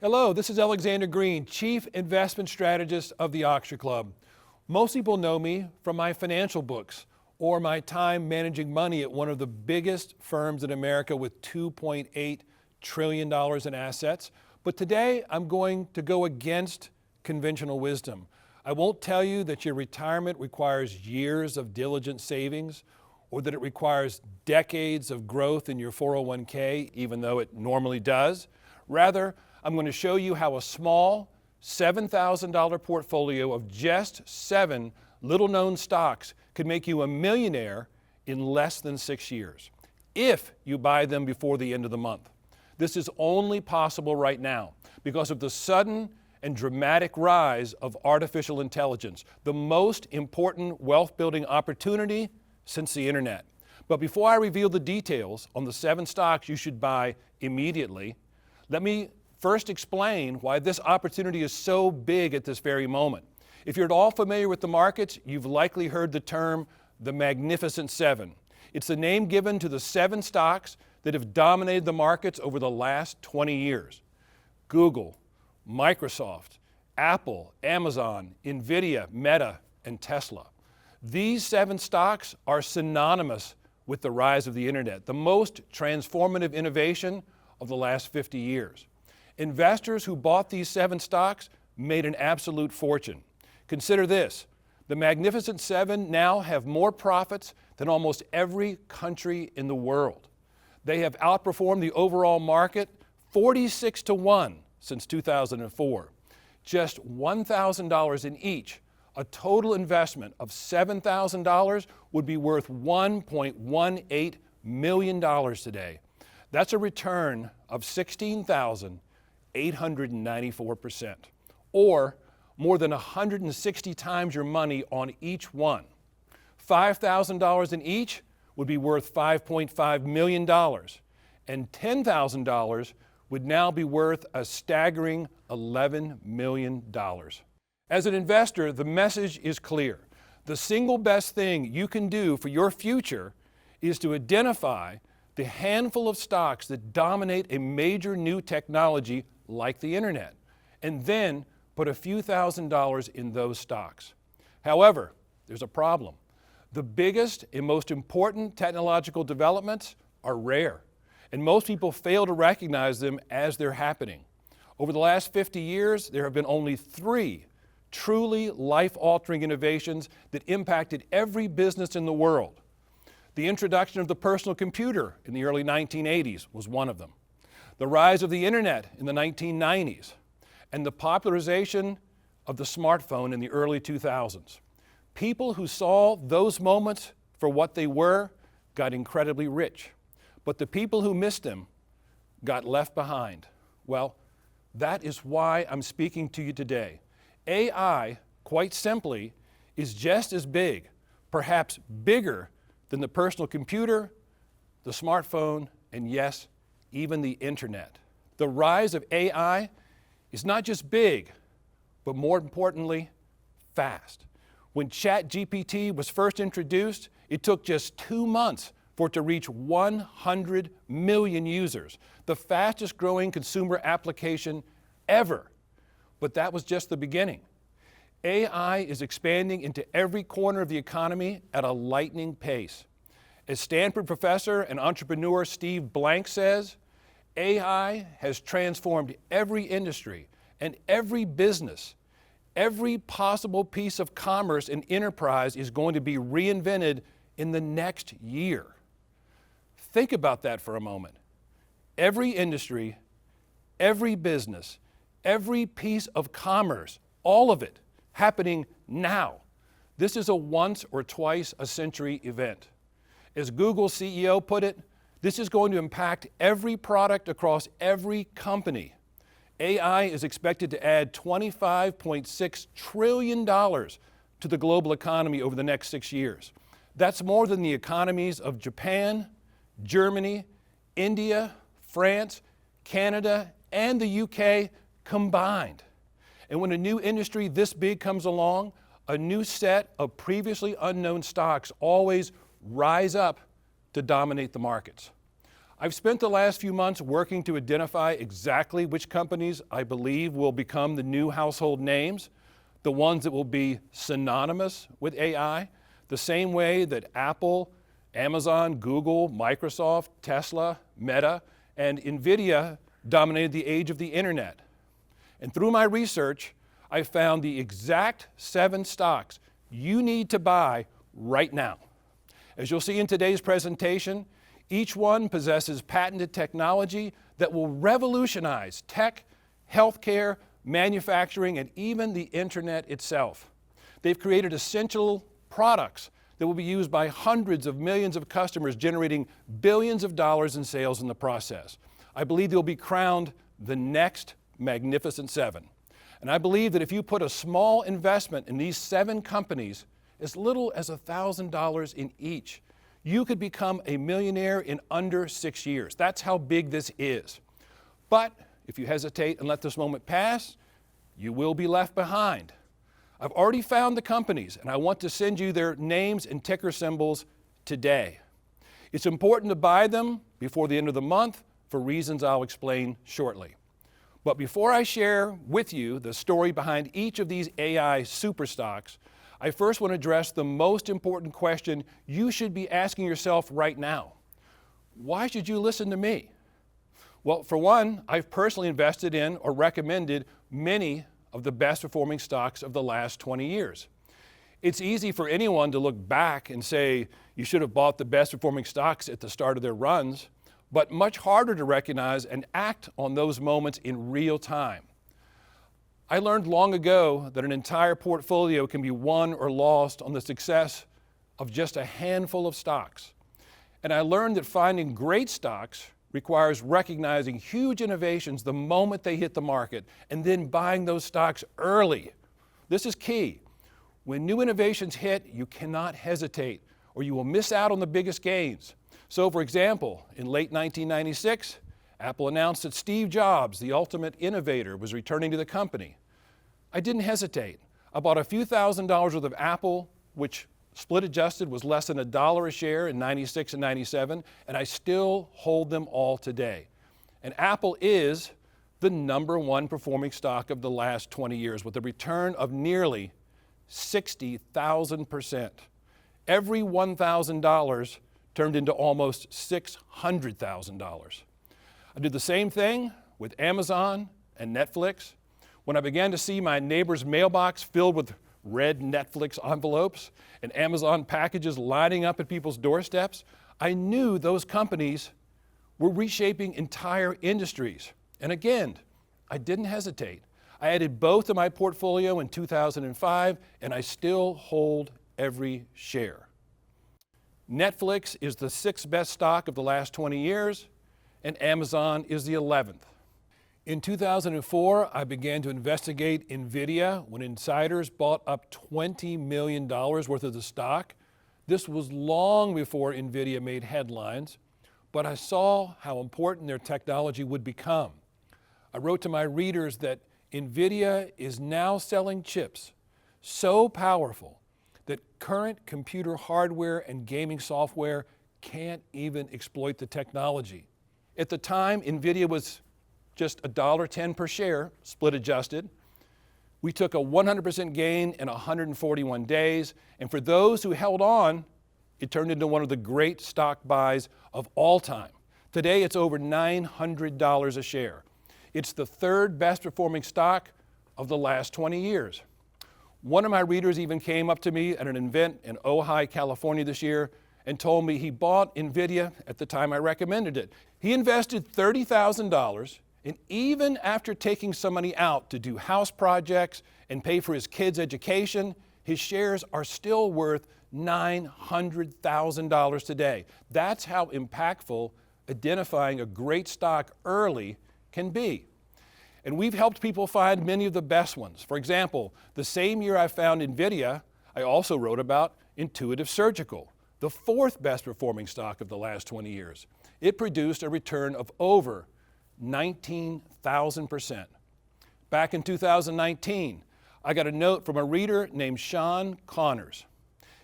Hello, this is Alexander Green, Chief Investment Strategist of the Oxford Club. Most people know me from my financial books or my time managing money at one of the biggest firms in America with $2.8 trillion in assets. But today I'm going to go against conventional wisdom. I won't tell you that your retirement requires years of diligent savings or that it requires decades of growth in your 401k, even though it normally does. Rather, I'm going to show you how a small $7,000 portfolio of just 7 little-known stocks could make you a millionaire in less than 6 years, if you buy them before the end of the month. This is only possible right now because of the sudden and dramatic rise of artificial intelligence, the most important wealth-building opportunity since the internet. But before I reveal the details on the 7 stocks you should buy immediately, let me first explain why this opportunity is so big at this very moment. If you're at all familiar with the markets, you've likely heard the term the Magnificent Seven. It's the name given to the 7 stocks that have dominated the markets over the last 20 years. Google, Microsoft, Apple, Amazon, Nvidia, Meta, and Tesla. These 7 stocks are synonymous with the rise of the internet, the most transformative innovation of the last 50 years. Investors who bought these 7 stocks made an absolute fortune. Consider this, the Magnificent Seven now have more profits than almost every country in the world. They have outperformed the overall market 46-1 since 2004. Just $1,000 in each, a total investment of $7,000 would be worth $1.18 million today. That's a return of 16,894%, or more than 160 times your money on each one. $5,000 in each would be worth $5.5 million, and $10,000 would now be worth a staggering $11 million. As an investor, the message is clear. The single best thing you can do for your future is to identify the handful of stocks that dominate a major new technology like the internet, and then put a few $1,000s in those stocks. However, there's a problem. The biggest and most important technological developments are rare, and most people fail to recognize them as they're happening. Over the last 50 years, there have been only 3 truly life-altering innovations that impacted every business in the world. The introduction of the personal computer in the early 1980s was one of them. The rise of the internet in the 1990s, and the popularization of the smartphone in the early 2000s. People who saw those moments for what they were got incredibly rich, but the people who missed them got left behind. Well, that is why I'm speaking to you today. AI, quite simply, is just as big, perhaps bigger, than the personal computer, the smartphone, and yes, even the internet. The rise of AI is not just big, but more importantly, fast. When ChatGPT was first introduced, it took just 2 months for it to reach 100 million users, the fastest growing consumer application ever. But that was just the beginning. AI is expanding into every corner of the economy at a lightning pace. As Stanford professor and entrepreneur Steve Blank says, AI has transformed every industry and every business. Every possible piece of commerce and enterprise is going to be reinvented in the next year. Think about that for a moment. Every industry, every business, every piece of commerce, all of it happening now. This is a once or twice a century event. As Google CEO put it, this is going to impact every product across every company. AI is expected to add $25.6 trillion to the global economy over the next 6 years. That's more than the economies of Japan, Germany, India, France, Canada, and the UK combined. And when a new industry this big comes along, a new set of previously unknown stocks always rise up to dominate the markets. I've spent the last few months working to identify exactly which companies I believe will become the new household names, the ones that will be synonymous with AI, the same way that Apple, Amazon, Google, Microsoft, Tesla, Meta, and Nvidia dominated the age of the internet. And through my research, I found the exact 7 stocks you need to buy right now. As you'll see in today's presentation, each one possesses patented technology that will revolutionize tech, healthcare, manufacturing, and even the internet itself. They've created essential products that will be used by hundreds of millions of customers, generating billions of dollars in sales in the process. I believe they'll be crowned the next Magnificent Seven. And I believe that if you put a small investment in these 7 companies, as little as $1,000 in each, you could become a millionaire in under 6 years. That's how big this is. But if you hesitate and let this moment pass, you will be left behind. I've already found the companies, and I want to send you their names and ticker symbols today. It's important to buy them before the end of the month for reasons I'll explain shortly. But before I share with you the story behind each of these AI super stocks, I first want to address the most important question you should be asking yourself right now. Why should you listen to me? Well, for one, I've personally invested in or recommended many of the best performing stocks of the last 20 years. It's easy for anyone to look back and say you should have bought the best performing stocks at the start of their runs, but much harder to recognize and act on those moments in real time. I learned long ago that an entire portfolio can be won or lost on the success of just a handful of stocks. And I learned that finding great stocks requires recognizing huge innovations the moment they hit the market and then buying those stocks early. This is key. When new innovations hit, you cannot hesitate or you will miss out on the biggest gains. So for example, in late 1996, Apple announced that Steve Jobs, the ultimate innovator, was returning to the company. I didn't hesitate. I bought a few $1,000s worth of Apple, which split adjusted was less than $1 a share in 96 and 97, and I still hold them all today. And Apple is the #1 performing stock of the last 20 years with a return of nearly 60,000%. Every $1,000 turned into almost $600,000. I did the same thing with Amazon and Netflix. When I began to see my neighbor's mailbox filled with red Netflix envelopes and Amazon packages lining up at people's doorsteps, I knew those companies were reshaping entire industries. And again, I didn't hesitate. I added both to my portfolio in 2005, and I still hold every share. Netflix is the 6th best stock of the last 20 years, and Amazon is the 11th. In 2004, I began to investigate Nvidia when insiders bought up $20 million worth of the stock. This was long before Nvidia made headlines, but I saw how important their technology would become. I wrote to my readers that Nvidia is now selling chips so powerful that current computer hardware and gaming software can't even exploit the technology. At the time, Nvidia was just $1.10 per share, split adjusted. We took a 100% gain in 141 days, and for those who held on, it turned into one of the great stock buys of all time. Today, it's over $900 a share. It's the 3rd best performing stock of the last 20 years. One of my readers even came up to me at an event in Ojai, California this year and told me he bought Nvidia at the time I recommended it. He invested $30,000, and even after taking some money out to do house projects and pay for his kids' education, his shares are still worth $900,000 today. That's how impactful identifying a great stock early can be. And we've helped people find many of the best ones. For example, the same year I found Nvidia, I also wrote about Intuitive Surgical, the 4th best performing stock of the last 20 years. It produced a return of over 19,000%. Back in 2019, I got a note from a reader named Sean Connors.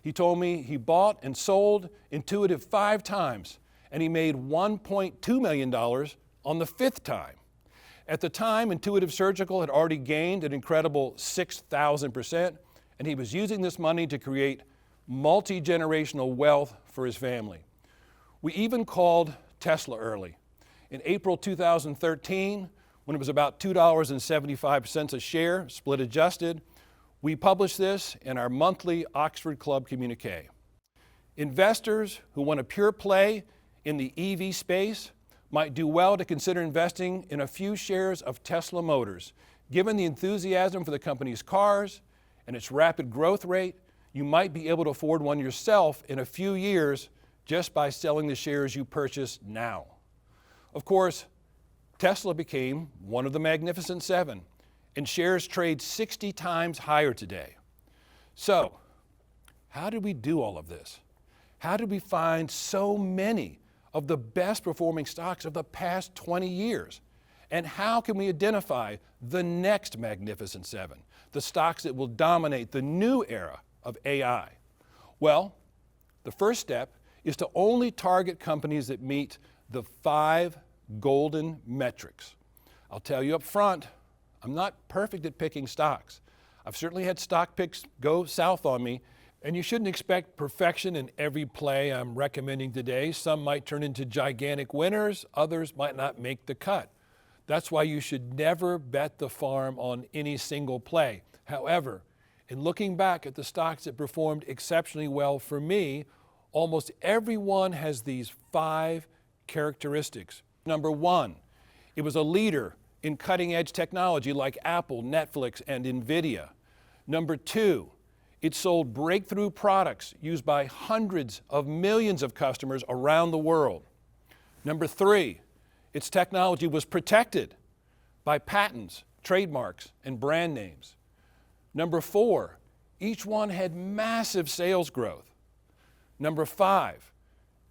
He told me he bought and sold Intuitive 5 times, and he made $1.2 million on the fifth time. At the time, Intuitive Surgical had already gained an incredible 6,000%, and he was using this money to create multi-generational wealth for his family. We even called Tesla early. In April 2013, when it was about $2.75 a share, split adjusted, we published this in our monthly Oxford Club communique. Investors who want a pure play in the EV space might do well to consider investing in a few shares of Tesla Motors. Given the enthusiasm for the company's cars and its rapid growth rate, you might be able to afford one yourself in a few years just by selling the shares you purchased now. Of course, Tesla became one of the Magnificent Seven, and shares trade 60 times higher today. So, how did we do all of this? How did we find so many of the best performing stocks of the past 20 years? And how can we identify the next Magnificent Seven, the stocks that will dominate the new era of AI? Well, the first step is to only target companies that meet the 5 golden metrics. I'll tell you up front, I'm not perfect at picking stocks. I've certainly had stock picks go south on me, and you shouldn't expect perfection in every play I'm recommending today. Some might turn into gigantic winners, others might not make the cut. That's why you should never bet the farm on any single play. However, in looking back at the stocks that performed exceptionally well for me, almost everyone has these 5 characteristics. Number 1, it was a leader in cutting-edge technology like Apple, Netflix, and Nvidia. Number 2, it sold breakthrough products used by hundreds of millions of customers around the world. Number 3, its technology was protected by patents, trademarks, and brand names. Number 4, each one had massive sales growth. Number 5,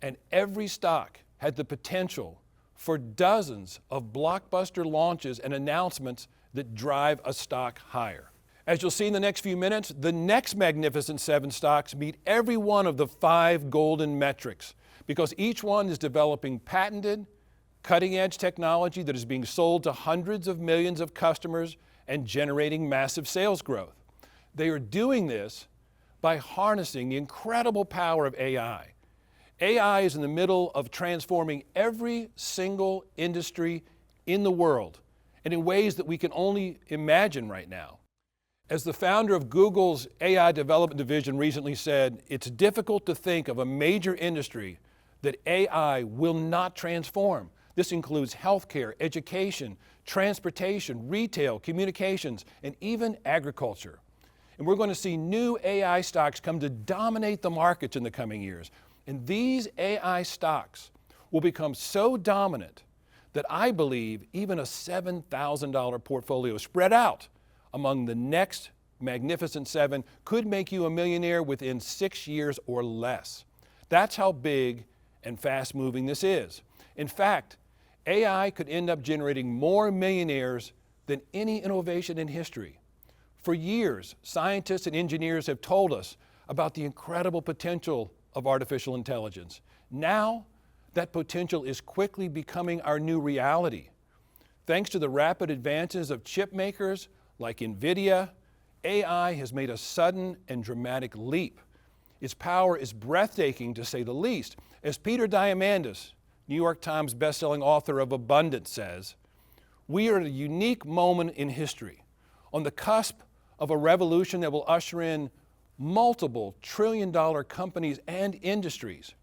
and every stock had the potential for dozens of blockbuster launches and announcements that drive a stock higher. As you'll see in the next few minutes, the next Magnificent Seven stocks meet every one of the 5 golden metrics because each one is developing patented, cutting-edge technology that is being sold to hundreds of millions of customers and generating massive sales growth. They are doing this by harnessing the incredible power of AI. AI is in the middle of transforming every single industry in the world, and in ways that we can only imagine right now. As the founder of Google's AI development division recently said, it's difficult to think of a major industry that AI will not transform. This includes healthcare, education, transportation, retail, communications, and even agriculture. And we're going to see new AI stocks come to dominate the markets in the coming years. And these AI stocks will become so dominant that I believe even a $7,000 portfolio spread out among the next Magnificent Seven could make you a millionaire within 6 years or less. That's how big and fast moving this is. In fact, AI could end up generating more millionaires than any innovation in history. For years, scientists and engineers have told us about the incredible potential of artificial intelligence. Now, that potential is quickly becoming our new reality. Thanks to the rapid advances of chip makers like Nvidia, AI has made a sudden and dramatic leap. Its power is breathtaking, to say the least. As Peter Diamandis, New York Times bestselling author of Abundance, says, we are at a unique moment in history, on the cusp of a revolution that will usher in multiple trillion-dollar companies and industries.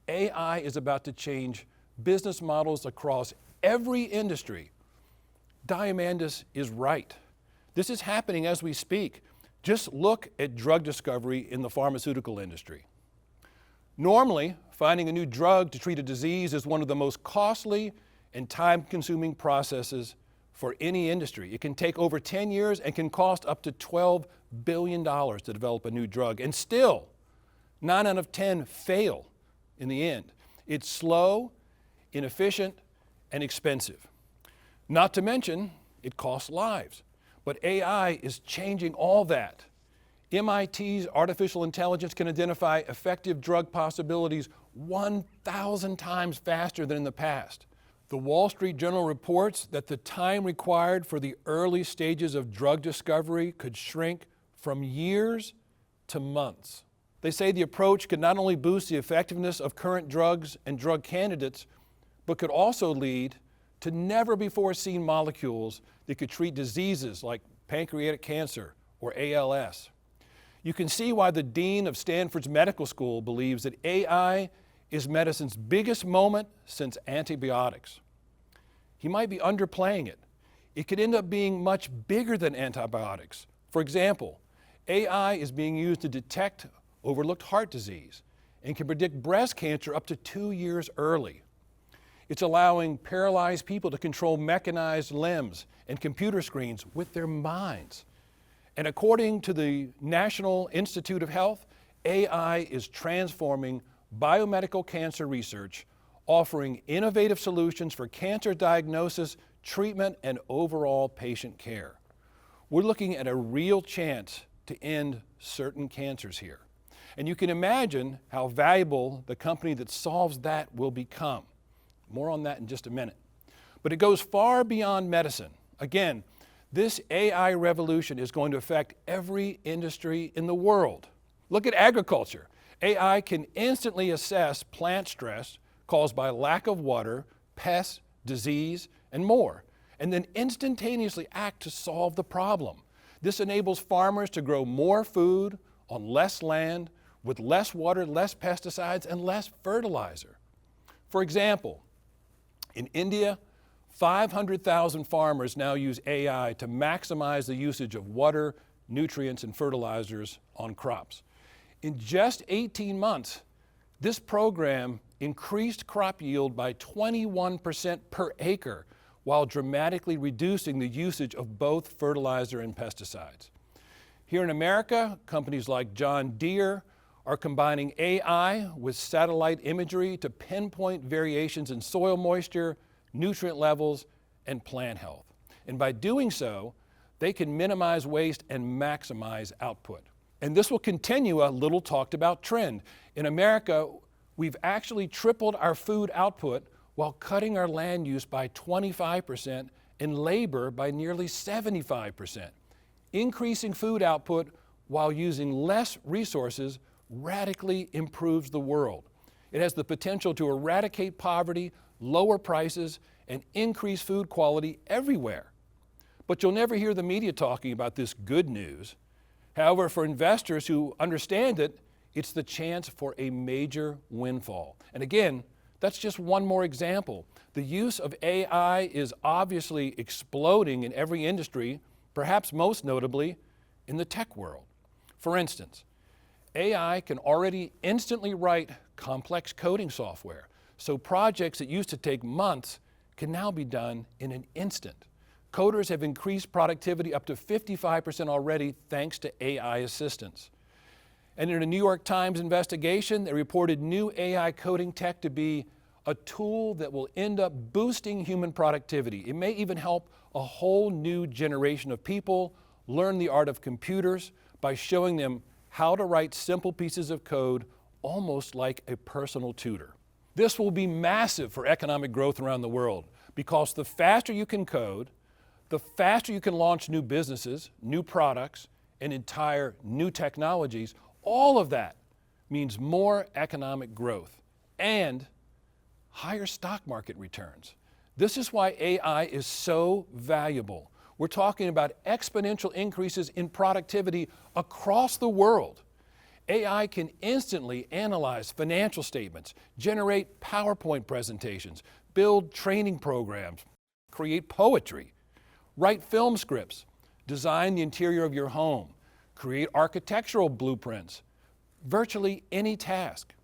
AI is about to change business models across every industry. Diamandis is right. This is happening as we speak. Just look at drug discovery in the pharmaceutical industry. Normally, finding a new drug to treat a disease is one of the most costly and time-consuming processes for any industry. It can take over 10 years and can cost up to $12 billion to develop a new drug. And still, 9 out of 10 fail in the end. It's slow, inefficient, and expensive. Not to mention, it costs lives. But AI is changing all that. MIT's artificial intelligence can identify effective drug possibilities 1,000 times faster than in the past. The Wall Street Journal reports that the time required for the early stages of drug discovery could shrink from years to months. They say the approach could not only boost the effectiveness of current drugs and drug candidates, but could also lead to never-before-seen molecules that could treat diseases like pancreatic cancer or ALS. You can see why the dean of Stanford's medical school believes that AI is medicine's biggest moment since antibiotics. He might be underplaying it. It could end up being much bigger than antibiotics. For example, AI is being used to detect overlooked heart disease and can predict breast cancer up to 2 years early. It's allowing paralyzed people to control mechanized limbs and computer screens with their minds. And according to the National Institute of Health, AI is transforming biomedical cancer research, offering innovative solutions for cancer diagnosis, treatment, and overall patient care. We're looking at a real chance to end certain cancers here. And you can imagine how valuable the company that solves that will become. More on that in just a minute. But it goes far beyond medicine. Again, this AI revolution is going to affect every industry in the world. Look at agriculture. AI can instantly assess plant stress caused by lack of water, pests, disease, and more, and then instantaneously act to solve the problem. This enables farmers to grow more food on less land, with less water, less pesticides, and less fertilizer. For example, in India, 500,000 farmers now use AI to maximize the usage of water, nutrients, and fertilizers on crops. In just 18 months, this program increased crop yield by 21% per acre, while dramatically reducing the usage of both fertilizer and pesticides. Here in America, companies like John Deere are combining AI with satellite imagery to pinpoint variations in soil moisture, nutrient levels, and plant health. And by doing so, they can minimize waste and maximize output. And this will continue a little talked about trend. In America, we've actually tripled our food output while cutting our land use by 25% and labor by nearly 75%. Increasing food output while using less resources radically improves the world. It has the potential to eradicate poverty, lower prices, and increase food quality everywhere. But you'll never hear the media talking about this good news. However, for investors who understand it, it's the chance for a major windfall. And again, that's just one more example. The use of AI is obviously exploding in every industry, perhaps most notably in the tech world. For instance, AI can already instantly write complex coding software, so projects that used to take months can now be done in an instant. Coders have increased productivity up to 55% already thanks to AI assistance. And in a New York Times investigation, they reported new AI coding tech to be a tool that will end up boosting human productivity. It may even help a whole new generation of people learn the art of computers by showing them how to write simple pieces of code almost like a personal tutor. This will be massive for economic growth around the world because the faster you can code, the faster you can launch new businesses, new products, and entire new technologies. All of that means more economic growth and higher stock market returns. This is why AI is so valuable. We're talking about exponential increases in productivity across the world. AI can instantly analyze financial statements, generate PowerPoint presentations, build training programs, create poetry, write film scripts, design the interior of your home, create architectural blueprints, virtually any task.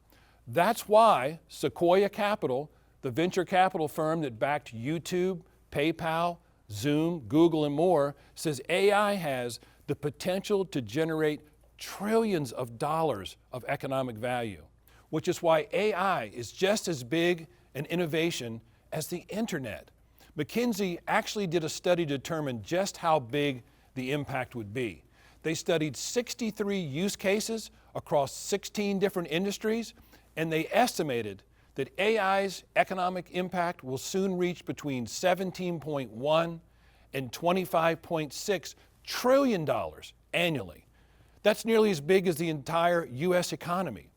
That's why Sequoia Capital, the venture capital firm that backed YouTube, PayPal, Zoom, Google, and more, says AI has the potential to generate trillions of dollars of economic value, which is why AI is just as big an innovation as the internet. McKinsey actually did a study to determine just how big the impact would be. They studied 63 use cases across 16 different industries, and they estimated that AI's economic impact will soon reach between $17.1 and $25.6 trillion annually. That's nearly as big as the entire U.S. economy.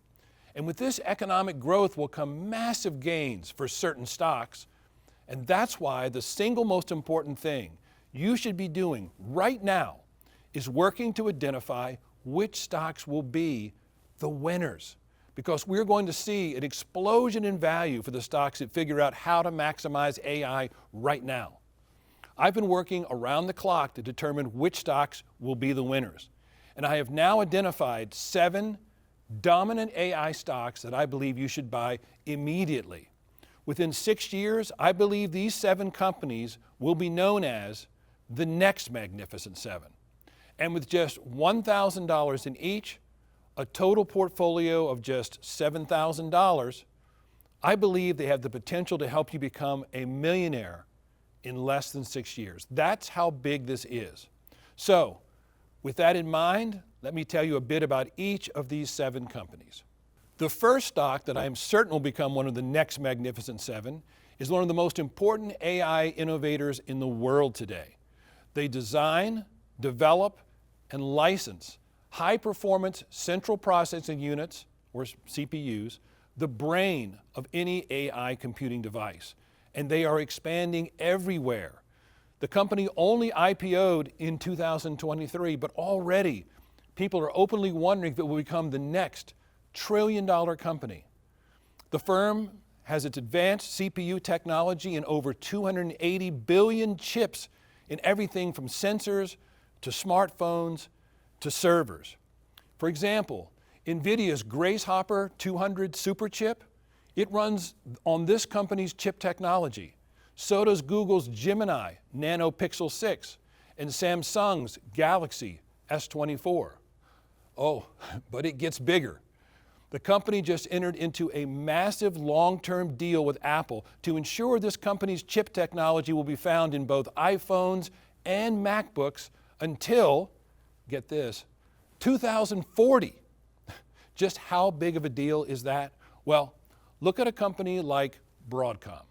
And with this economic growth will come massive gains for certain stocks, and that's why the single most important thing you should be doing right now is working to identify which stocks will be the winners, because we're going to see an explosion in value for the stocks that figure out how to maximize AI right now. I've been working around the clock to determine which stocks will be the winners, and I have now identified 7 dominant AI stocks that I believe you should buy immediately. Within 6 years, I believe these 7 companies will be known as the next Magnificent 7. And with just $1,000 in each, a total portfolio of just $7,000, I believe they have the potential to help you become a millionaire in less than 6 years. That's how big this is. So, with that in mind, let me tell you a bit about each of these 7 companies. The first stock that I am certain will become one of the next Magnificent 7 is one of the most important AI innovators in the world today. They design, develop, and license high-performance central processing units, or CPUs, the brain of any AI computing device. And they are expanding everywhere. The company only IPO'd in 2023, but already people are openly wondering if it will become the next trillion-dollar company. The firm has its advanced CPU technology in over 280 billion chips in everything from sensors to smartphones to servers. For example, Nvidia's Grace Hopper 200 super chip, it runs on this company's chip technology. So does Google's Gemini Nano Pixel 6 and Samsung's Galaxy S24. Oh, but it gets bigger. The company just entered into a massive long-term deal with Apple to ensure this company's chip technology will be found in both iPhones and MacBooks until, get this, 2040. Just how big of a deal is that? Well, look at a company like Broadcom.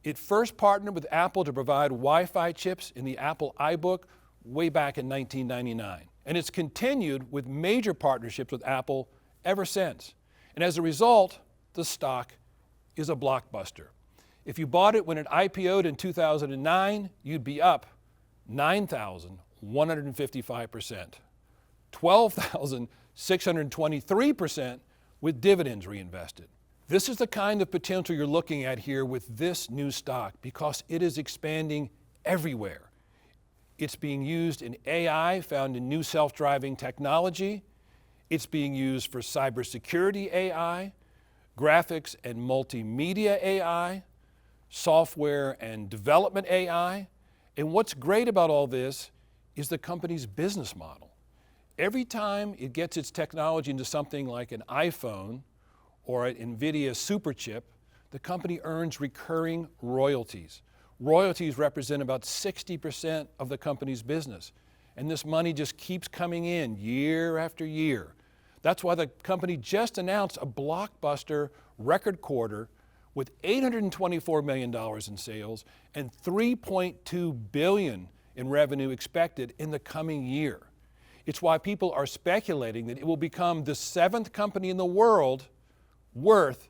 It first partnered with Apple to provide Wi-Fi chips in the Apple iBook way back in 1999. And it's continued with major partnerships with Apple ever since. And as a result, the stock is a blockbuster. If you bought it when it IPO'd in 2009, you'd be up 9,155%, 12,623% with dividends reinvested. This is the kind of potential you're looking at here with this new stock because it is expanding everywhere. It's being used in AI, found in new self-driving technology. It's being used for cybersecurity AI, graphics and multimedia AI, software and development AI. And what's great about all this is the company's business model. Every time it gets its technology into something like an iPhone or an Nvidia super chip, the company earns recurring royalties. Royalties represent about 60% of the company's business. And this money just keeps coming in year after year. That's why the company just announced a blockbuster record quarter with $824 million in sales and $3.2 billion in revenue expected in the coming year. It's why people are speculating that it will become the 7th company in the world worth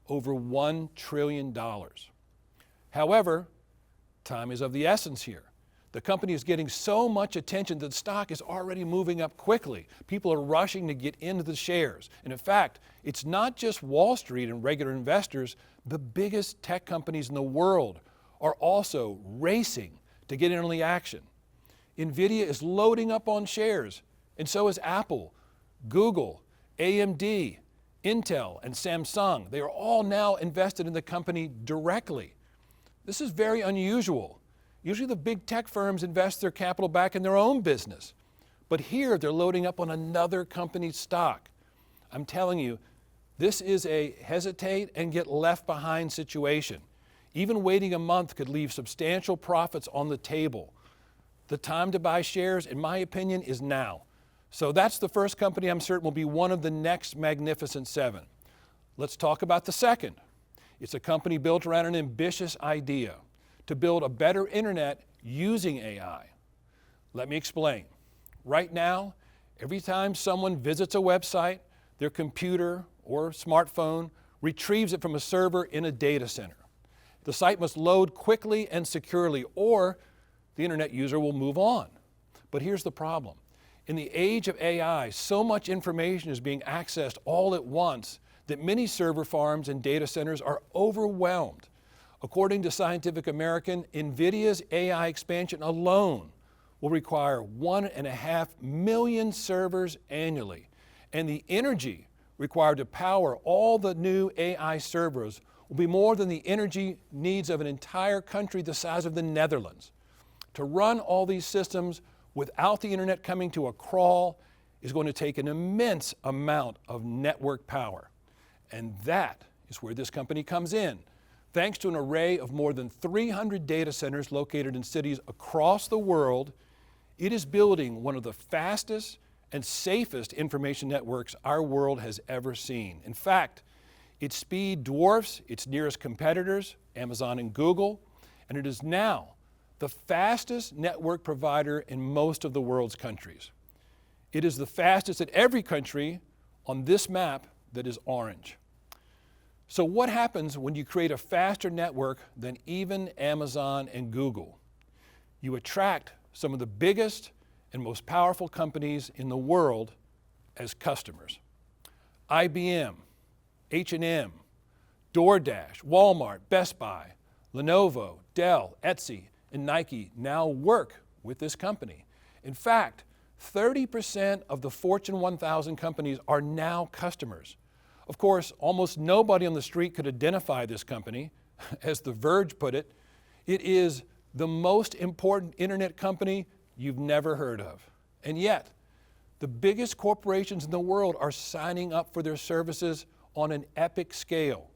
over $1 trillion. However, time is of the essence here. The company is getting so much attention that the stock is already moving up quickly. People are rushing to get into the shares. And in fact, it's not just Wall Street and regular investors. The biggest tech companies in the world are also racing to get in on the action. Nvidia is loading up on shares, and so is Apple, Google, AMD, Intel, and Samsung. They are all now invested in the company directly. This is very unusual. Usually the big tech firms invest their capital back in their own business. But here they're loading up on another company's stock. I'm telling you, this is a hesitate and get left behind situation. Even waiting a month could leave substantial profits on the table. The time to buy shares, in my opinion, is now. So that's the first company I'm certain will be one of the next Magnificent 7. Let's talk about the second. It's a company built around an ambitious idea to build a better internet using AI. Let me explain. Right now, every time someone visits a website, their computer or smartphone retrieves it from a server in a data center. The site must load quickly and securely, or the internet user will move on. But here's the problem. In the age of AI, so much information is being accessed all at once that many server farms and data centers are overwhelmed. According to Scientific American, Nvidia's AI expansion alone will require 1.5 million servers annually, and the energy required to power all the new AI servers will be more than the energy needs of an entire country the size of the Netherlands. To run all these systems without the internet coming to a crawl is going to take an immense amount of network power. And that is where this company comes in. Thanks to an array of more than 300 data centers located in cities across the world, it is building one of the fastest and safest information networks our world has ever seen. In fact, its speed dwarfs its nearest competitors, Amazon and Google, and it is now the fastest network provider in most of the world's countries. It is the fastest in every country on this map that is orange. So what happens when you create a faster network than even Amazon and Google? You attract some of the biggest and most powerful companies in the world as customers. IBM, H&M, DoorDash, Walmart, Best Buy, Lenovo, Dell, Etsy, and Nike now work with this company. In fact, 30% of the Fortune 1000 companies are now customers. Of course, almost nobody on the street could identify this company. As The Verge put it, it is the most important internet company you've never heard of. And yet, the biggest corporations in the world are signing up for their services on an epic scale.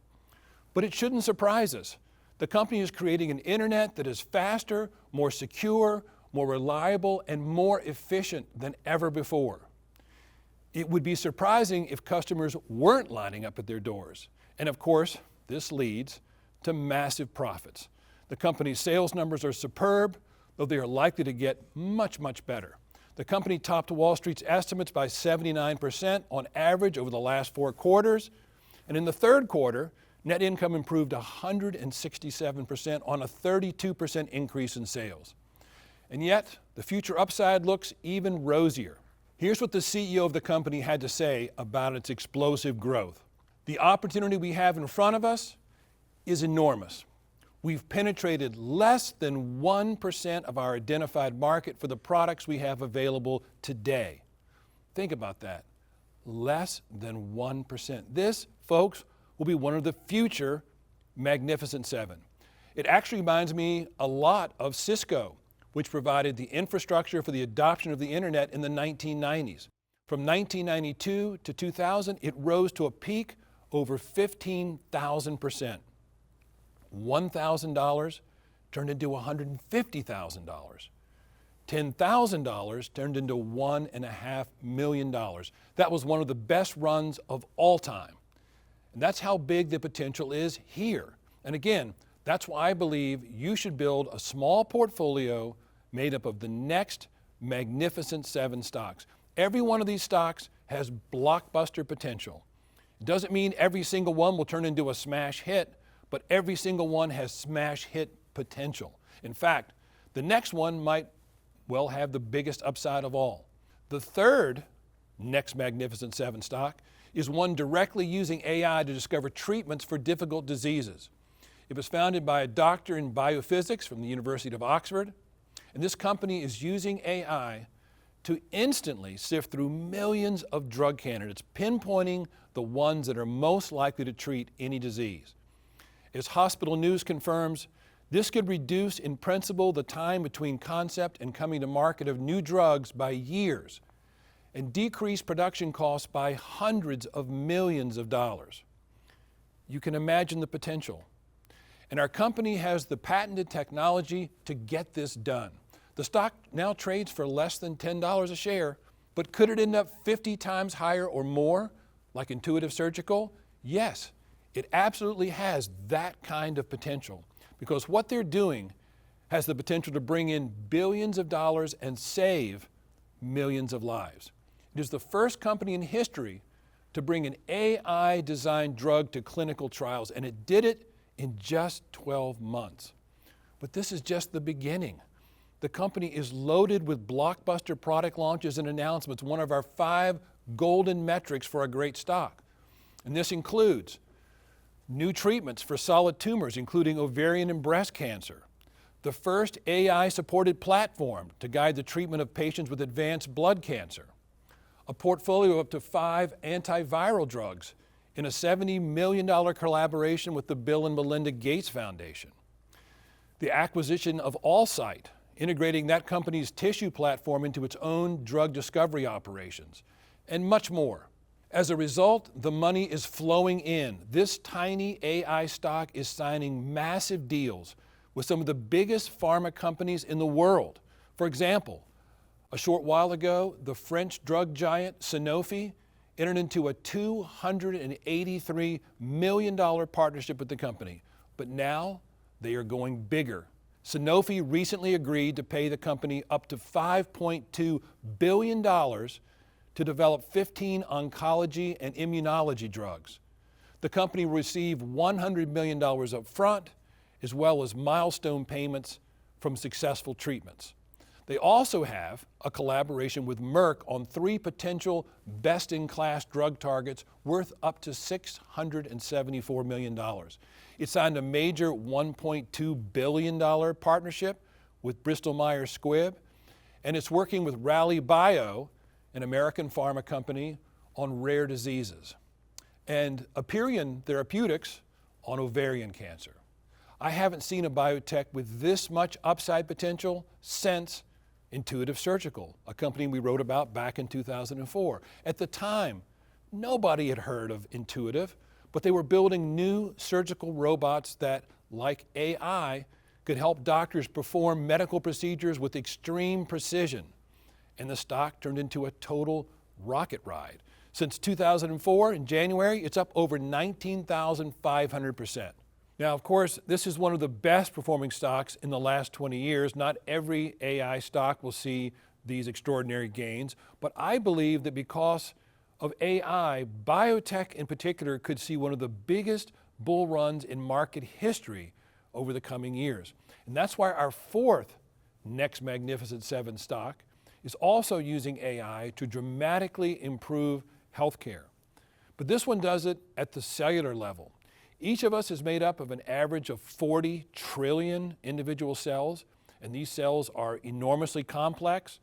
But it shouldn't surprise us. The company is creating an internet that is faster, more secure, more reliable, and more efficient than ever before. It would be surprising if customers weren't lining up at their doors. And of course, this leads to massive profits. The company's sales numbers are superb, though they are likely to get much, much better. The company topped Wall Street's estimates by 79% on average over the last 4 quarters. And in the third quarter, net income improved 167% on a 32% increase in sales. And yet, the future upside looks even rosier. Here's what the CEO of the company had to say about its explosive growth. The opportunity we have in front of us is enormous. We've penetrated less than 1% of our identified market for the products we have available today. Think about that. Less than 1%. This, folks, will be one of the future Magnificent Seven. It actually reminds me a lot of Cisco, which provided the infrastructure for the adoption of the internet in the 1990s. From 1992 to 2000, it rose to a peak over 15,000%. $1,000 turned into $150,000. $10,000 turned into $1.5 million. That was one of the best runs of all time. And that's how big the potential is here. And again, that's why I believe you should build a small portfolio made up of the next Magnificent Seven stocks. Every one of these stocks has blockbuster potential. It doesn't mean every single one will turn into a smash hit, but every single one has smash hit potential. In fact, the next one might well have the biggest upside of all. The third next Magnificent Seven stock is one directly using AI to discover treatments for difficult diseases. It was founded by a doctor in biophysics from the University of Oxford, and this company is using AI to instantly sift through millions of drug candidates, pinpointing the ones that are most likely to treat any disease. As Hospital News confirms, this could reduce in principle the time between concept and coming to market of new drugs by years and decrease production costs by hundreds of millions of dollars. You can imagine the potential. And our company has the patented technology to get this done. The stock now trades for less than $10 a share, but could it end up 50 times higher or more, like Intuitive Surgical? Yes, it absolutely has that kind of potential, because what they're doing has the potential to bring in billions of dollars and save millions of lives. It is the first company in history to bring an AI-designed drug to clinical trials, and it did it in just 12 months. But this is just the beginning. The company is loaded with blockbuster product launches and announcements, one of our 5 golden metrics for a great stock. And this includes new treatments for solid tumors, including ovarian and breast cancer, the first AI-supported platform to guide the treatment of patients with advanced blood cancer, a portfolio of up to 5 antiviral drugs in a $70 million collaboration with the Bill and Melinda Gates Foundation, the acquisition of Allcyte, integrating that company's tissue platform into its own drug discovery operations, and much more. As a result, the money is flowing in. This tiny AI stock is signing massive deals with some of the biggest pharma companies in the world. For example, a short while ago, the French drug giant Sanofi entered into a $283 million partnership with the company, but now they are going bigger. Sanofi recently agreed to pay the company up to $5.2 billion to develop 15 oncology and immunology drugs. The company will receive $100 million up front, as well as milestone payments from successful treatments. They also have a collaboration with Merck on 3 potential best-in-class drug targets worth up to $674 million. It signed a major $1.2 billion partnership with Bristol Myers Squibb, and it's working with Rally Bio, an American pharma company, on rare diseases, and Aperion Therapeutics on ovarian cancer. I haven't seen a biotech with this much upside potential since Intuitive Surgical, a company we wrote about back in 2004. At the time, nobody had heard of Intuitive, but they were building new surgical robots that, like AI, could help doctors perform medical procedures with extreme precision. And the stock turned into a total rocket ride. Since 2004, in January, it's up over 19,500%. Now, of course, this is one of the best performing stocks in the last 20 years. Not every AI stock will see these extraordinary gains, but I believe that because of AI, biotech in particular could see one of the biggest bull runs in market history over the coming years. And that's why our 4th Next Magnificent 7 stock is also using AI to dramatically improve healthcare. But this one does it at the cellular level. Each of us is made up of an average of 40 trillion individual cells, and these cells are enormously complex.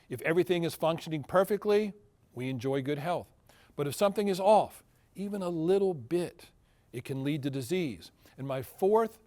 If everything is functioning perfectly, we enjoy good health. But if something is off, even a little bit, it can lead to disease. And my 4th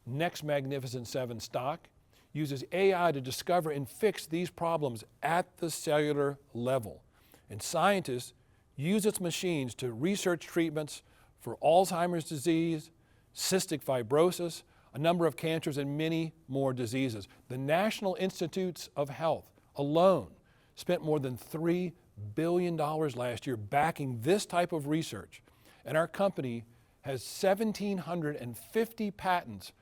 Next Magnificent 7 stock uses AI to discover and fix these problems at the cellular level. And scientists use its machines to research treatments for Alzheimer's disease, cystic fibrosis, a number of cancers, and many more diseases. The National Institutes of Health alone spent more than $3 billion last year backing this type of research. And our company has 1,750 patents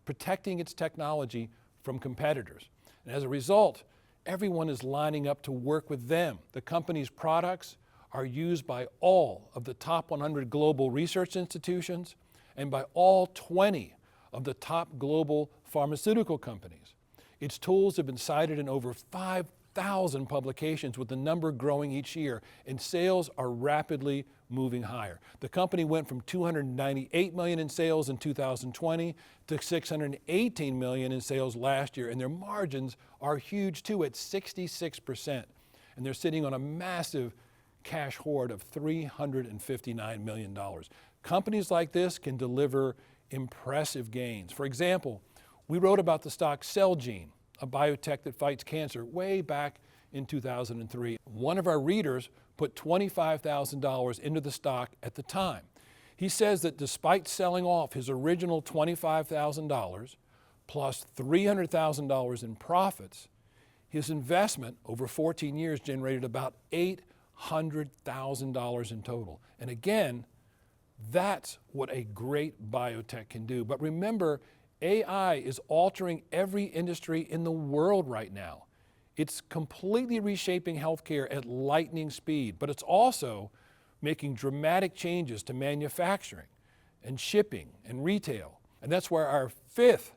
protecting its technology from competitors. And as a result, everyone is lining up to work with them. The company's products are used by all of the top 100 global research institutions and by all 20 of the top global pharmaceutical companies. Its tools have been cited in over 5,000 publications, with the number growing each year, and sales are rapidly moving higher. The company went from $298 million in sales in 2020 to $618 million in sales last year, and their margins are huge too, at 66%. And they're sitting on a massive cash hoard of $359 million. Companies like this can deliver impressive gains. For example, we wrote about the stock Celgene, a biotech that fights cancer, way back in 2003. One of our readers put $25,000 into the stock at the time. He says that despite selling off his original $25,000 plus $300,000 in profits, his investment over 14 years generated about $800,000 in total. And again, That's what a great biotech can do. But remember, AI is altering every industry in the world right now. It's completely reshaping healthcare at lightning speed, but it's also making dramatic changes to manufacturing and shipping and retail. And that's where our fifth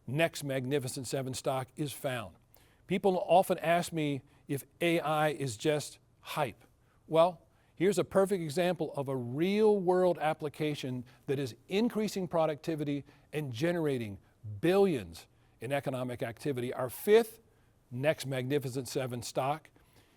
next Magnificent Seven stock is found. People often ask me if AI is just hype. Well, here's a perfect example of a real world application that is increasing productivity and generating billions in economic activity. Our fifth next Magnificent Seven stock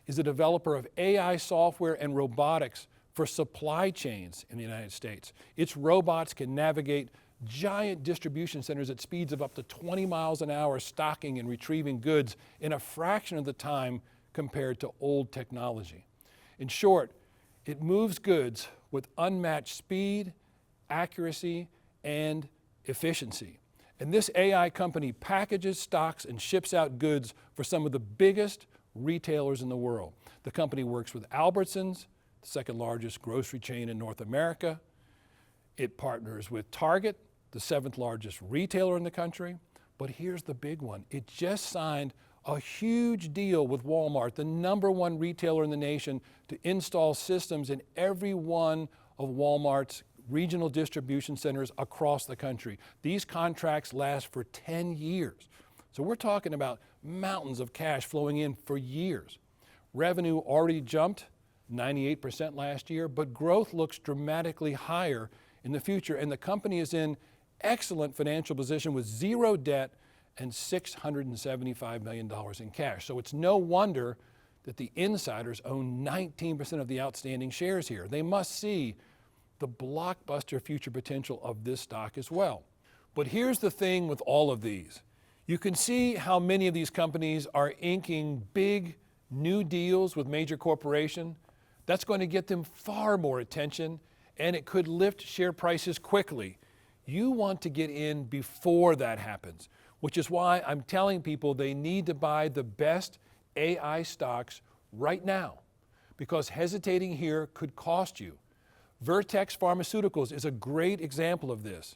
is a developer of AI software and robotics for supply chains in the United States. Its robots can navigate giant distribution centers at speeds of up to 20 miles an hour, stocking and retrieving goods in a fraction of the time compared to old technology. In short, it moves goods with unmatched speed, accuracy, and efficiency. And this AI company packages, stocks, and ships out goods for some of the biggest retailers in the world. The company works with Albertsons, the second largest grocery chain in North America. It partners with Target, the seventh largest retailer in the country. But here's the big one. It just signed a huge deal with Walmart, the #1 retailer in the nation, to install systems in every one of Walmart's regional distribution centers across the country. These contracts last for 10 years. So we're talking about mountains of cash flowing in for years. Revenue already jumped 98% last year, but growth looks dramatically higher in the future, and the company is in excellent financial position with zero debt and $675 million in cash. So it's no wonder that the insiders own 19% of the outstanding shares here. They must see the blockbuster future potential of this stock as well. But here's the thing with all of these. You can see how many of these companies are inking big new deals with major corporations. That's going to get them far more attention, and it could lift share prices quickly. You want to get in before that happens, which is why I'm telling people they need to buy the best AI stocks right now, because hesitating here could cost you. Vertex Pharmaceuticals is a great example of this.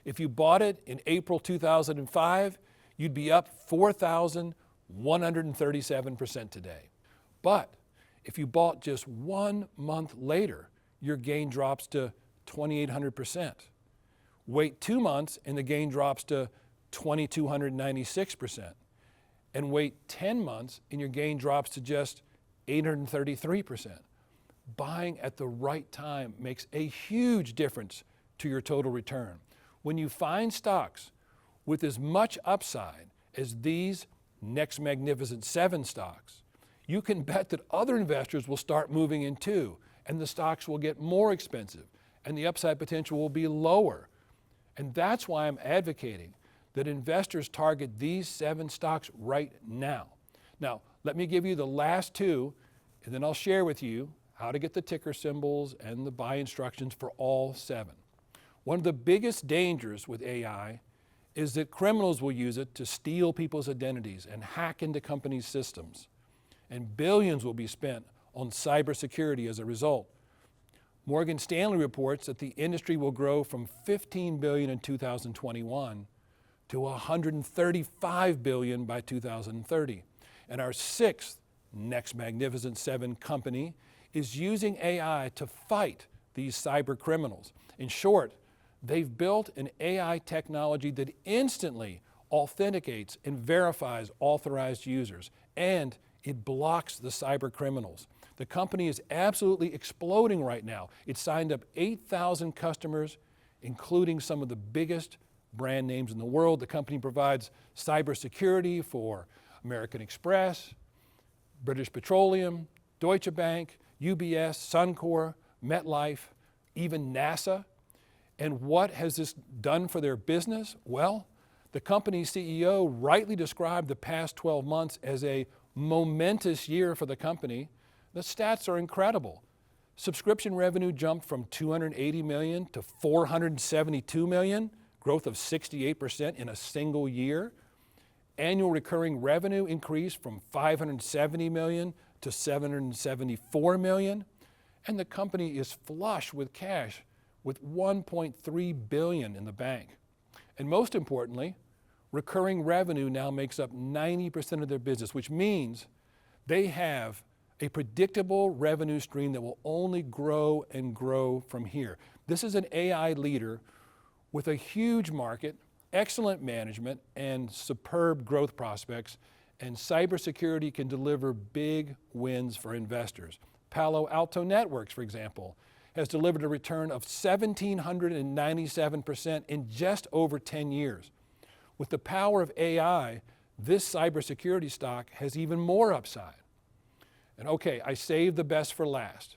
If you bought it in April 2005, you'd be up 4,137% today. But if you bought just 1 month later, your gain drops to 2,800%. Wait 2 months and the gain drops to 2,296%. And wait 10 months and your gain drops to just 833%. Buying at the right time makes a huge difference to your total return. When you find stocks with as much upside as these next Magnificent Seven stocks, you can bet that other investors will start moving in too, and the stocks will get more expensive, and the upside potential will be lower. And that's why I'm advocating that investors target these 7 stocks right now. Now, let me give you the last 2, and then I'll share with you how to get the ticker symbols and the buy instructions for all 7. One of the biggest dangers with AI is that criminals will use it to steal people's identities and hack into companies' systems. And billions will be spent on cybersecurity as a result. Morgan Stanley reports that the industry will grow from $15 billion in 2021 to $135 billion by 2030. And our 6th next Magnificent Seven company is using AI to fight these cyber criminals. In short, they've built an AI technology that instantly authenticates and verifies authorized users, and it blocks the cyber criminals. The company is absolutely exploding right now. It signed up 8,000 customers, including some of the biggest brand names in the world. The company provides cybersecurity for American Express, British Petroleum, Deutsche Bank, UBS, Suncor, MetLife, even NASA. And what has this done for their business? Well, the company's CEO rightly described the past 12 months as a momentous year for the company. The stats are incredible. Subscription revenue jumped from $280 million to $472 million, growth of 68% in a single year. Annual recurring revenue increased from $570 million to $774 million. And the company is flush with cash with $1.3 billion in the bank. And most importantly, recurring revenue now makes up 90% of their business, which means they have a predictable revenue stream that will only grow and grow from here. This is an AI leader with a huge market, excellent management, and superb growth prospects, and cybersecurity can deliver big wins for investors. Palo Alto Networks, for example, has delivered a return of 1,797% in just over 10 years. With the power of AI, this cybersecurity stock has even more upside. And okay, I saved the best for last.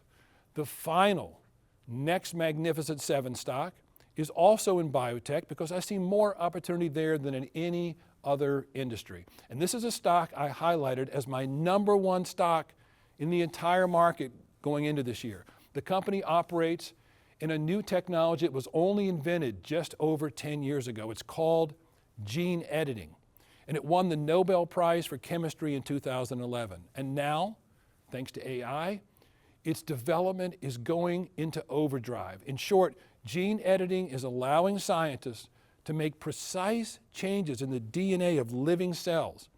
The final next Magnificent Seven stock is also in biotech because I see more opportunity there than in any other industry. And this is a stock I highlighted as my #1 stock in the entire market going into this year. The company operates in a new technology that was only invented just over 10 years ago. It's called gene editing, and it won the Nobel Prize for Chemistry in 2011. And now, thanks to AI, its development is going into overdrive. In short, gene editing is allowing scientists to make precise changes in the DNA of living cells,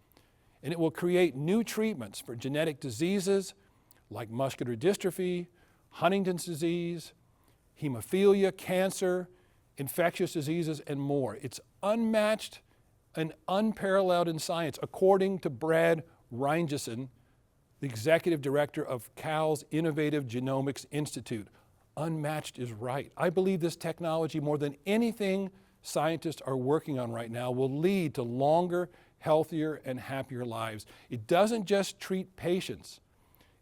and it will create new treatments for genetic diseases like muscular dystrophy, Huntington's disease, hemophilia, cancer, infectious diseases, and more. It's unmatched and unparalleled in science, according to Brad Reingeson, the executive director of Cal's Innovative Genomics Institute. Unmatched is right. I believe this technology, more than anything scientists are working on right now, will lead to longer, healthier, and happier lives. It doesn't just treat patients,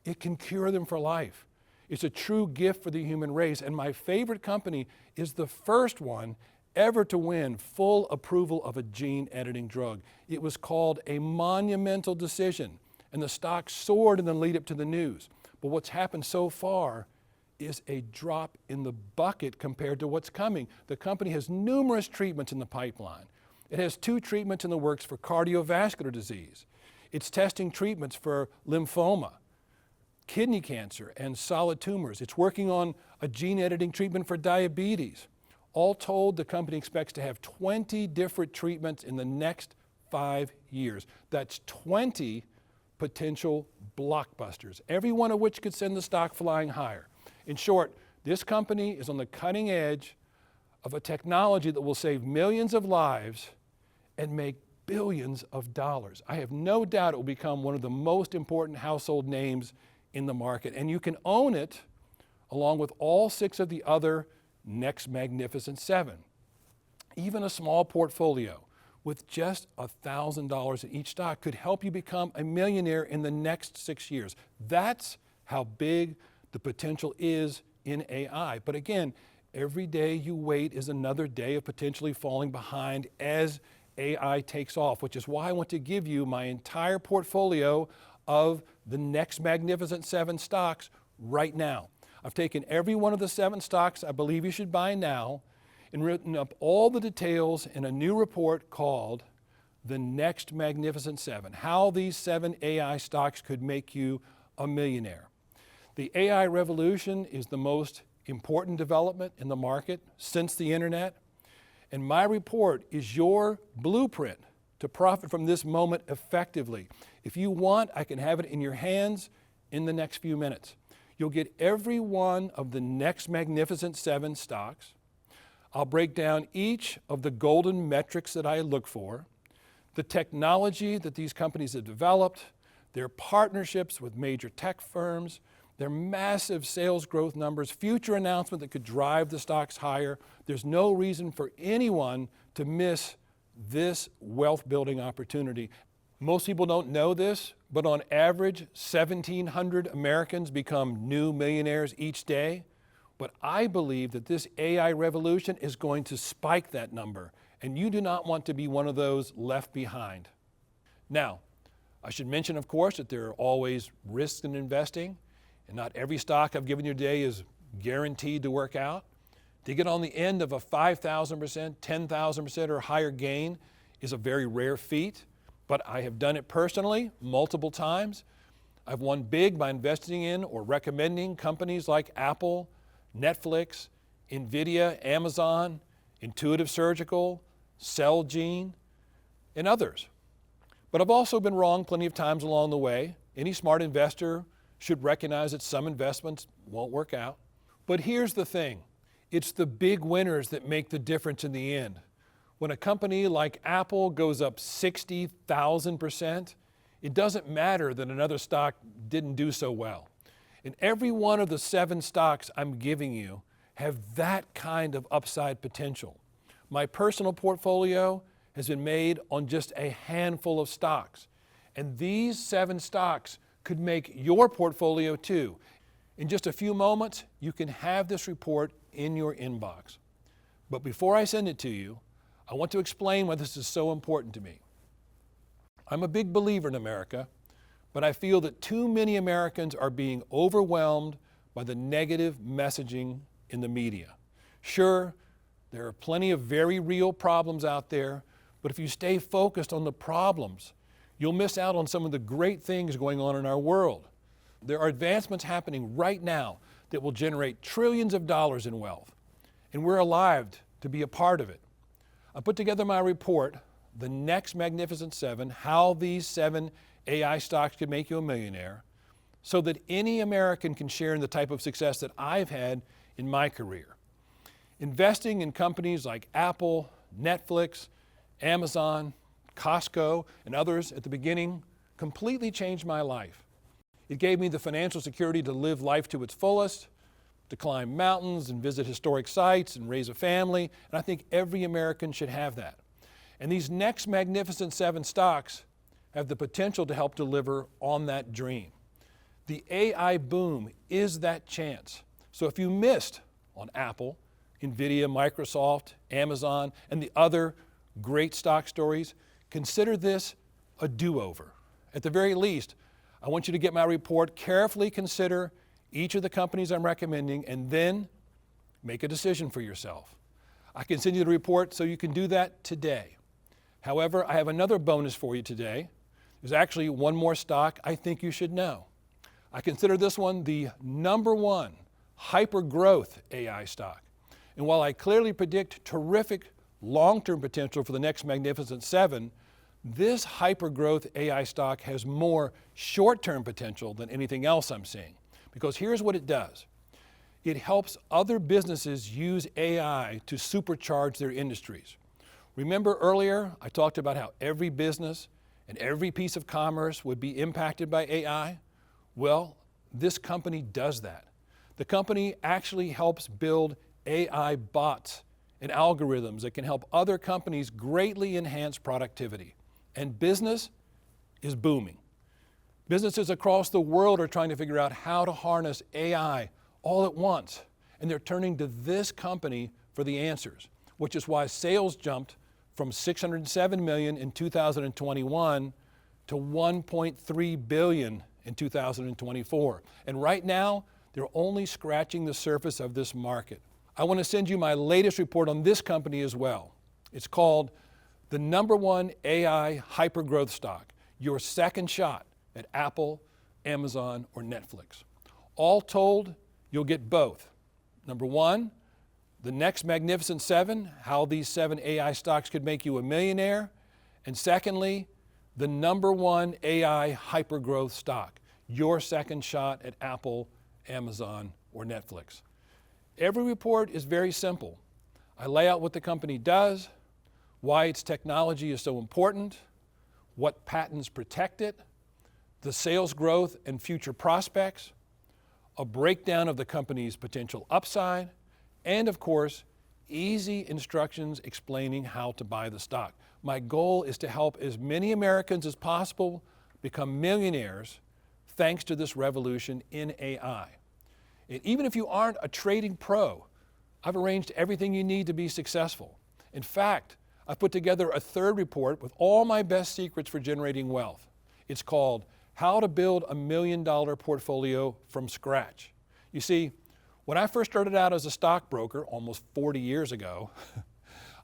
it can cure them for life. It's a true gift for the human race, and my favorite company is the first one ever to win full approval of a gene editing drug. It was called a monumental decision, and the stock soared in the lead up to the news. But what's happened so far is a drop in the bucket compared to what's coming. The company has numerous treatments in the pipeline. It has 2 treatments in the works for cardiovascular disease. It's testing treatments for lymphoma, kidney cancer, and solid tumors. It's working on a gene editing treatment for diabetes. All told, the company expects to have 20 different treatments in the next 5 years. That's 20 potential blockbusters, every one of which could send the stock flying higher. In short, this company is on the cutting edge of a technology that will save millions of lives and make billions of dollars. I have no doubt it will become one of the most important household names in the market, and you can own it along with all 6 of the other next Magnificent Seven. Even a small portfolio with just $1,000 in each stock could help you become a millionaire in the next 6 years. That's how big the potential is in AI. But again, every day you wait is another day of potentially falling behind as AI takes off, which is why I want to give you my entire portfolio of the next Magnificent Seven stocks right now. I've taken every one of the 7 stocks I believe you should buy now and written up all the details in a new report called The Next Magnificent Seven, how these 7 AI stocks could make you a millionaire. The AI revolution is the most important development in the market since the internet, and my report is your blueprint to profit from this moment effectively. If you want, I can have it in your hands in the next few minutes. You'll get every one of the next Magnificent Seven stocks. I'll break down each of the golden metrics that I look for, the technology that these companies have developed, their partnerships with major tech firms, their massive sales growth numbers, future announcement that could drive the stocks higher. There's no reason for anyone to miss this wealth building opportunity. Most people don't know this, but on average, 1,700 Americans become new millionaires each day. But I believe that this AI revolution is going to spike that number, and you do not want to be one of those left behind. Now, I should mention, of course, that there are always risks in investing, and not every stock I've given you today is guaranteed to work out. To get on the end of a 5,000%, 10,000% or higher gain is a very rare feat, but I have done it personally multiple times. I've won big by investing in or recommending companies like Apple, Netflix, Nvidia, Amazon, Intuitive Surgical, Celgene, and others. But I've also been wrong plenty of times along the way. Any smart investor should recognize that some investments won't work out. But here's the thing. It's the big winners that make the difference in the end. When a company like Apple goes up 60,000%, it doesn't matter that another stock didn't do so well. And every one of the 7 stocks I'm giving you have that kind of upside potential. My personal portfolio has been made on just a handful of stocks. And these 7 stocks could make your portfolio too. In just a few moments, you can have this report in your inbox. But before I send it to you, I want to explain why this is so important to me. I'm a big believer in America, but I feel that too many Americans are being overwhelmed by the negative messaging in the media. Sure, there are plenty of very real problems out there, but if you stay focused on the problems, you'll miss out on some of the great things going on in our world. There are advancements happening right now that will generate trillions of dollars in wealth, and we're alive to be a part of it. I put together my report, The Next Magnificent 7, How These 7 AI Stocks Could Make You a Millionaire, so that any American can share in the type of success that I've had in my career. Investing in companies like Apple, Netflix, Amazon, Costco, and others at the beginning completely changed my life. It gave me the financial security to live life to its fullest, to climb mountains and visit historic sites and raise a family, and I think every American should have that. And these next magnificent 7 stocks have the potential to help deliver on that dream. The AI boom is that chance. So if you missed on Apple, Nvidia, Microsoft, Amazon, and the other great stock stories, consider this a do-over. At the very least, I want you to get my report, carefully consider each of the companies I'm recommending, and then make a decision for yourself. I can send you the report so you can do that today. However, I have another bonus for you today. There's actually one more stock I think you should know. I consider this one the #1 hyper-growth AI stock. And while I clearly predict terrific long-term potential for the next Magnificent 7, this hyper-growth AI stock has more short-term potential than anything else I'm seeing. Because here's what it does. It helps other businesses use AI to supercharge their industries. Remember earlier, I talked about how every business and every piece of commerce would be impacted by AI? Well, this company does that. The company actually helps build AI bots and algorithms that can help other companies greatly enhance productivity. And business is booming. Businesses across the world are trying to figure out how to harness AI all at once, and they're turning to this company for the answers, which is why sales jumped from $607 million in 2021 to $1.3 billion in 2024. And right now, they're only scratching the surface of this market. I want to send you my latest report on this company as well. It's called the #1 AI hypergrowth stock, your second shot at Apple, Amazon, or Netflix. All told, you'll get both. #1, the next Magnificent 7, how these 7 AI stocks could make you a millionaire. And secondly, the #1 AI hypergrowth stock, your second shot at Apple, Amazon, or Netflix. Every report is very simple. I lay out what the company does, why its technology is so important, what patents protect it, the sales growth and future prospects, a breakdown of the company's potential upside, and of course, easy instructions explaining how to buy the stock. My goal is to help as many Americans as possible become millionaires thanks to this revolution in AI. And even if you aren't a trading pro, I've arranged everything you need to be successful. In fact, I've put together a third report with all my best secrets for generating wealth. It's called How to Build a $1 Million Portfolio from Scratch. You see, when I first started out as a stockbroker almost 40 years ago,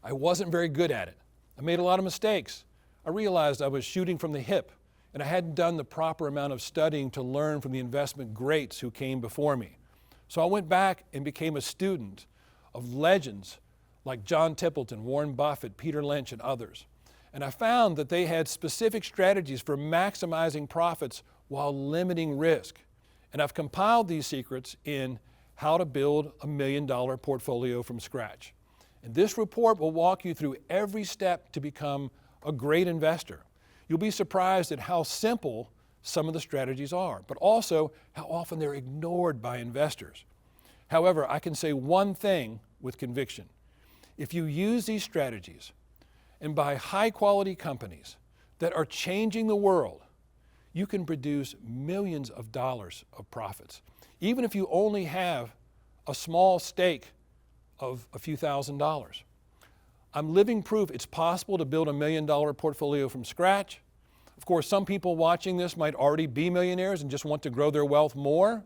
I wasn't very good at it. I made a lot of mistakes. I realized I was shooting from the hip, and I hadn't done the proper amount of studying to learn from the investment greats who came before me. So I went back and became a student of legends like John Templeton, Warren Buffett, Peter Lynch, and others. And I found that they had specific strategies for maximizing profits while limiting risk. And I've compiled these secrets in How to Build a $1 Million Portfolio from Scratch. And this report will walk you through every step to become a great investor. You'll be surprised at how simple some of the strategies are, but also how often they're ignored by investors. However, I can say one thing with conviction. If you use these strategies and buy high-quality companies that are changing the world, you can produce millions of dollars of profits, even if you only have a small stake of a few $1,000s. I'm living proof it's possible to build a $1 million portfolio from scratch. Of course, some people watching this might already be millionaires and just want to grow their wealth more.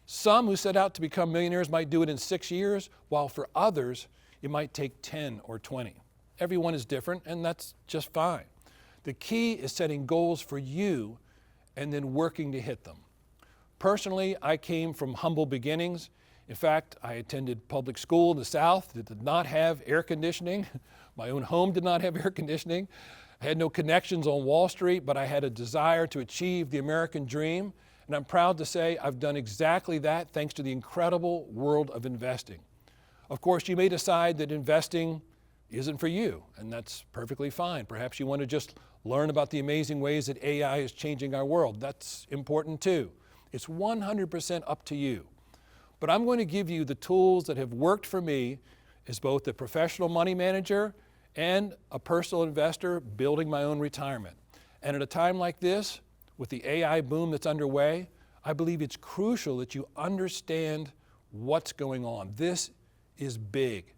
Some who set out to become millionaires might do it in 6 years, while for others, it might take 10 or 20. Everyone is different, and that's just fine. The key is setting goals for you and then working to hit them. Personally, I came from humble beginnings. In fact, I attended public school in the South that did not have air conditioning. My own home did not have air conditioning. I had no connections on Wall Street, but I had a desire to achieve the American dream. And I'm proud to say I've done exactly that thanks to the incredible world of investing. Of course, you may decide that investing isn't for you, and that's perfectly fine. Perhaps you want to just learn about the amazing ways that AI is changing our world. That's important too. It's 100% up to you. But I'm going to give you the tools that have worked for me as both a professional money manager and a personal investor building my own retirement. And at a time like this, with the AI boom that's underway, I believe it's crucial that you understand what's going on. This is big,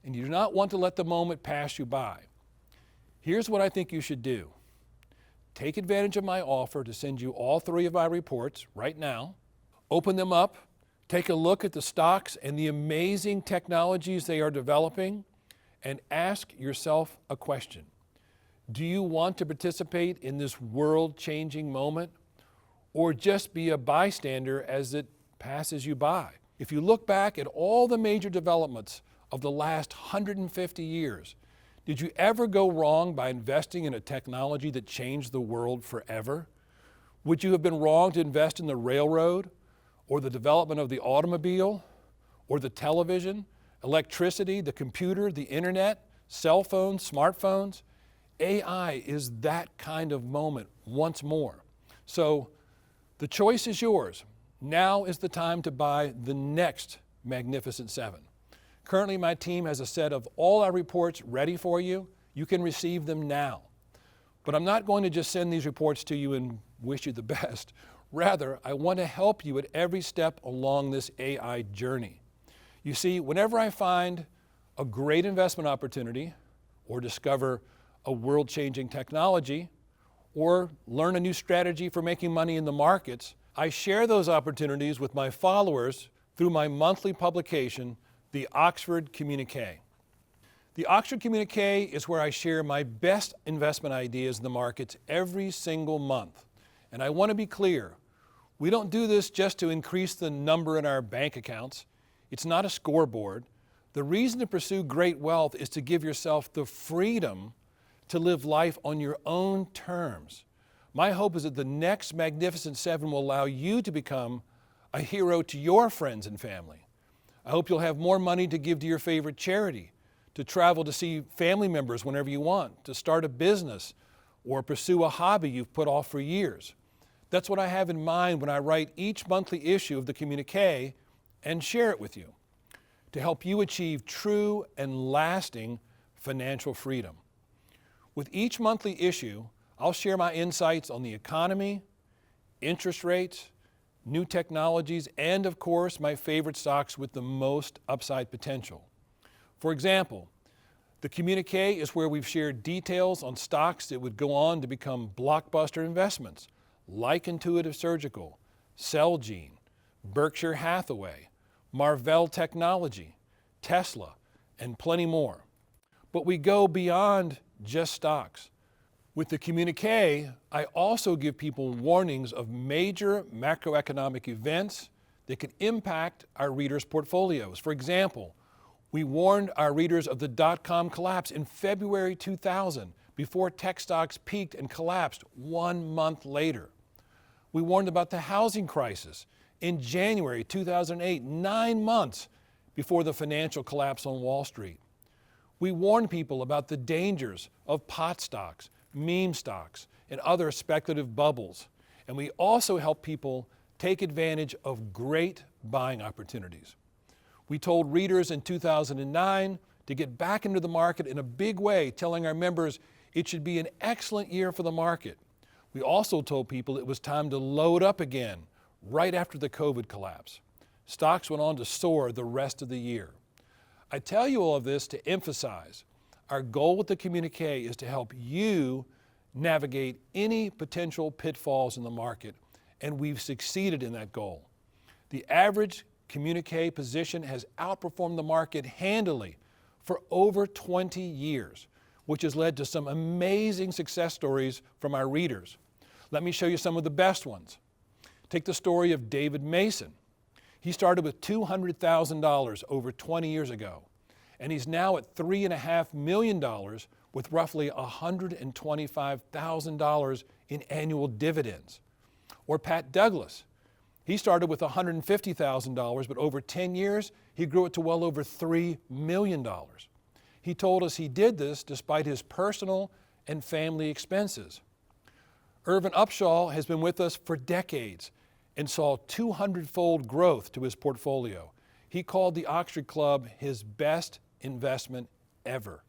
and you do not want to let the moment pass you by. Here's what I think you should do. Take advantage of my offer to send you all 3 of my reports right now. Open them up, take a look at the stocks and the amazing technologies they are developing, and ask yourself a question. Do you want to participate in this world-changing moment, or just be a bystander as it passes you by? If you look back at all the major developments of the last 150 years, did you ever go wrong by investing in a technology that changed the world forever? Would you have been wrong to invest in the railroad, or the development of the automobile, or the television, electricity, the computer, the internet, cell phones, smartphones? AI is that kind of moment once more. So the choice is yours. Now is the time to buy the next Magnificent Seven. Currently, my team has a set of all our reports ready for you. You can receive them now. But I'm not going to just send these reports to you and wish you the best. Rather, I want to help you at every step along this AI journey. You see, whenever I find a great investment opportunity, or discover a world-changing technology, or learn a new strategy for making money in the markets, I share those opportunities with my followers through my monthly publication, the Oxford Communique. The Oxford Communique is where I share my best investment ideas in the markets every single month. And I want to be clear, we don't do this just to increase the number in our bank accounts. It's not a scoreboard. The reason to pursue great wealth is to give yourself the freedom to live life on your own terms. My hope is that the next Magnificent Seven will allow you to become a hero to your friends and family. I hope you'll have more money to give to your favorite charity, to travel to see family members whenever you want, to start a business, or pursue a hobby you've put off for years. That's what I have in mind when I write each monthly issue of the Communique and share it with you, to help you achieve true and lasting financial freedom. With each monthly issue, I'll share my insights on the economy, interest rates, new technologies, and of course, my favorite stocks with the most upside potential. For example, the Communique is where we've shared details on stocks that would go on to become blockbuster investments, like Intuitive Surgical, Celgene, Berkshire Hathaway, Marvell Technology, Tesla, and plenty more. But we go beyond just stocks. With the Communique, I also give people warnings of major macroeconomic events that could impact our readers' portfolios. For example, We warned our readers of the dot-com collapse in February 2000 before tech stocks peaked and collapsed 1 month later. We warned about the housing crisis in January 2008, 9 months before the financial collapse on Wall Street. We warned people about the dangers of pot stocks, meme stocks, and other speculative bubbles. And we also helped people take advantage of great buying opportunities. We told readers in 2009 to get back into the market in a big way, telling our members it should be an excellent year for the market. We also told people it was time to load up again right after the COVID collapse. Stocks went on to soar the rest of the year. I tell you all of this to emphasize our goal with the communique is to help you navigate any potential pitfalls in the market, and we've succeeded in that goal. The average communique position has outperformed the market handily for over 20 years, which has led to some amazing success stories from our readers. Let me show you some of the best ones. Take the story of David Mason. He started with $200,000 over 20 years ago, and he's now at $3.5 million with roughly $125,000 in annual dividends. Or Pat Douglas. He started with $150,000, but over 10 years, he grew it to well over $3 million. He told us he did this despite his personal and family expenses. Irvin Upshaw has been with us for decades and saw 200-fold growth to his portfolio. He called the Oxford Club his best investment ever.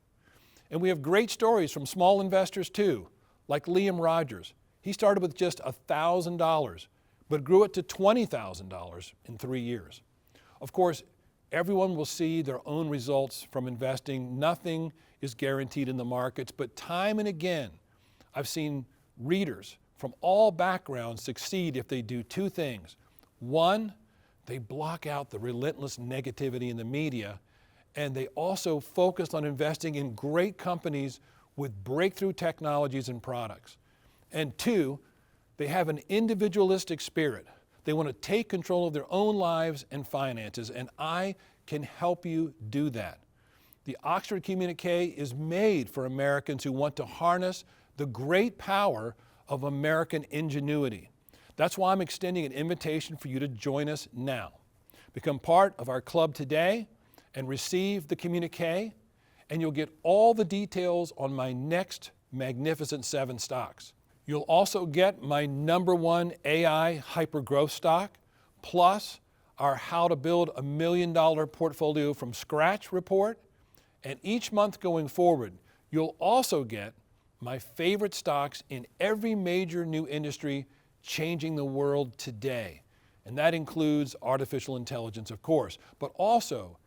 And we have great stories from small investors too, like Liam Rogers. He started with just $1,000, but grew it to $20,000 in 3 years. Of course, everyone will see their own results from investing. Nothing is guaranteed in the markets, but time and again, I've seen readers from all backgrounds succeed if they do two things. One, they block out the relentless negativity in the media, and they also focus on investing in great companies with breakthrough technologies and products. And two, they have an individualistic spirit. They want to take control of their own lives and finances, and I can help you do that. The Oxford Communique is made for Americans who want to harness the great power of American ingenuity. That's why I'm extending an invitation for you to join us now. Become part of our club today and receive the communique, and you'll get all the details on my next Magnificent 7 stocks. You'll also get my #1 AI hyper-growth stock, plus our How to Build a $1 Million Portfolio from Scratch report. And each month going forward, you'll also get my favorite stocks in every major new industry changing the world today. And that includes artificial intelligence, of course, but also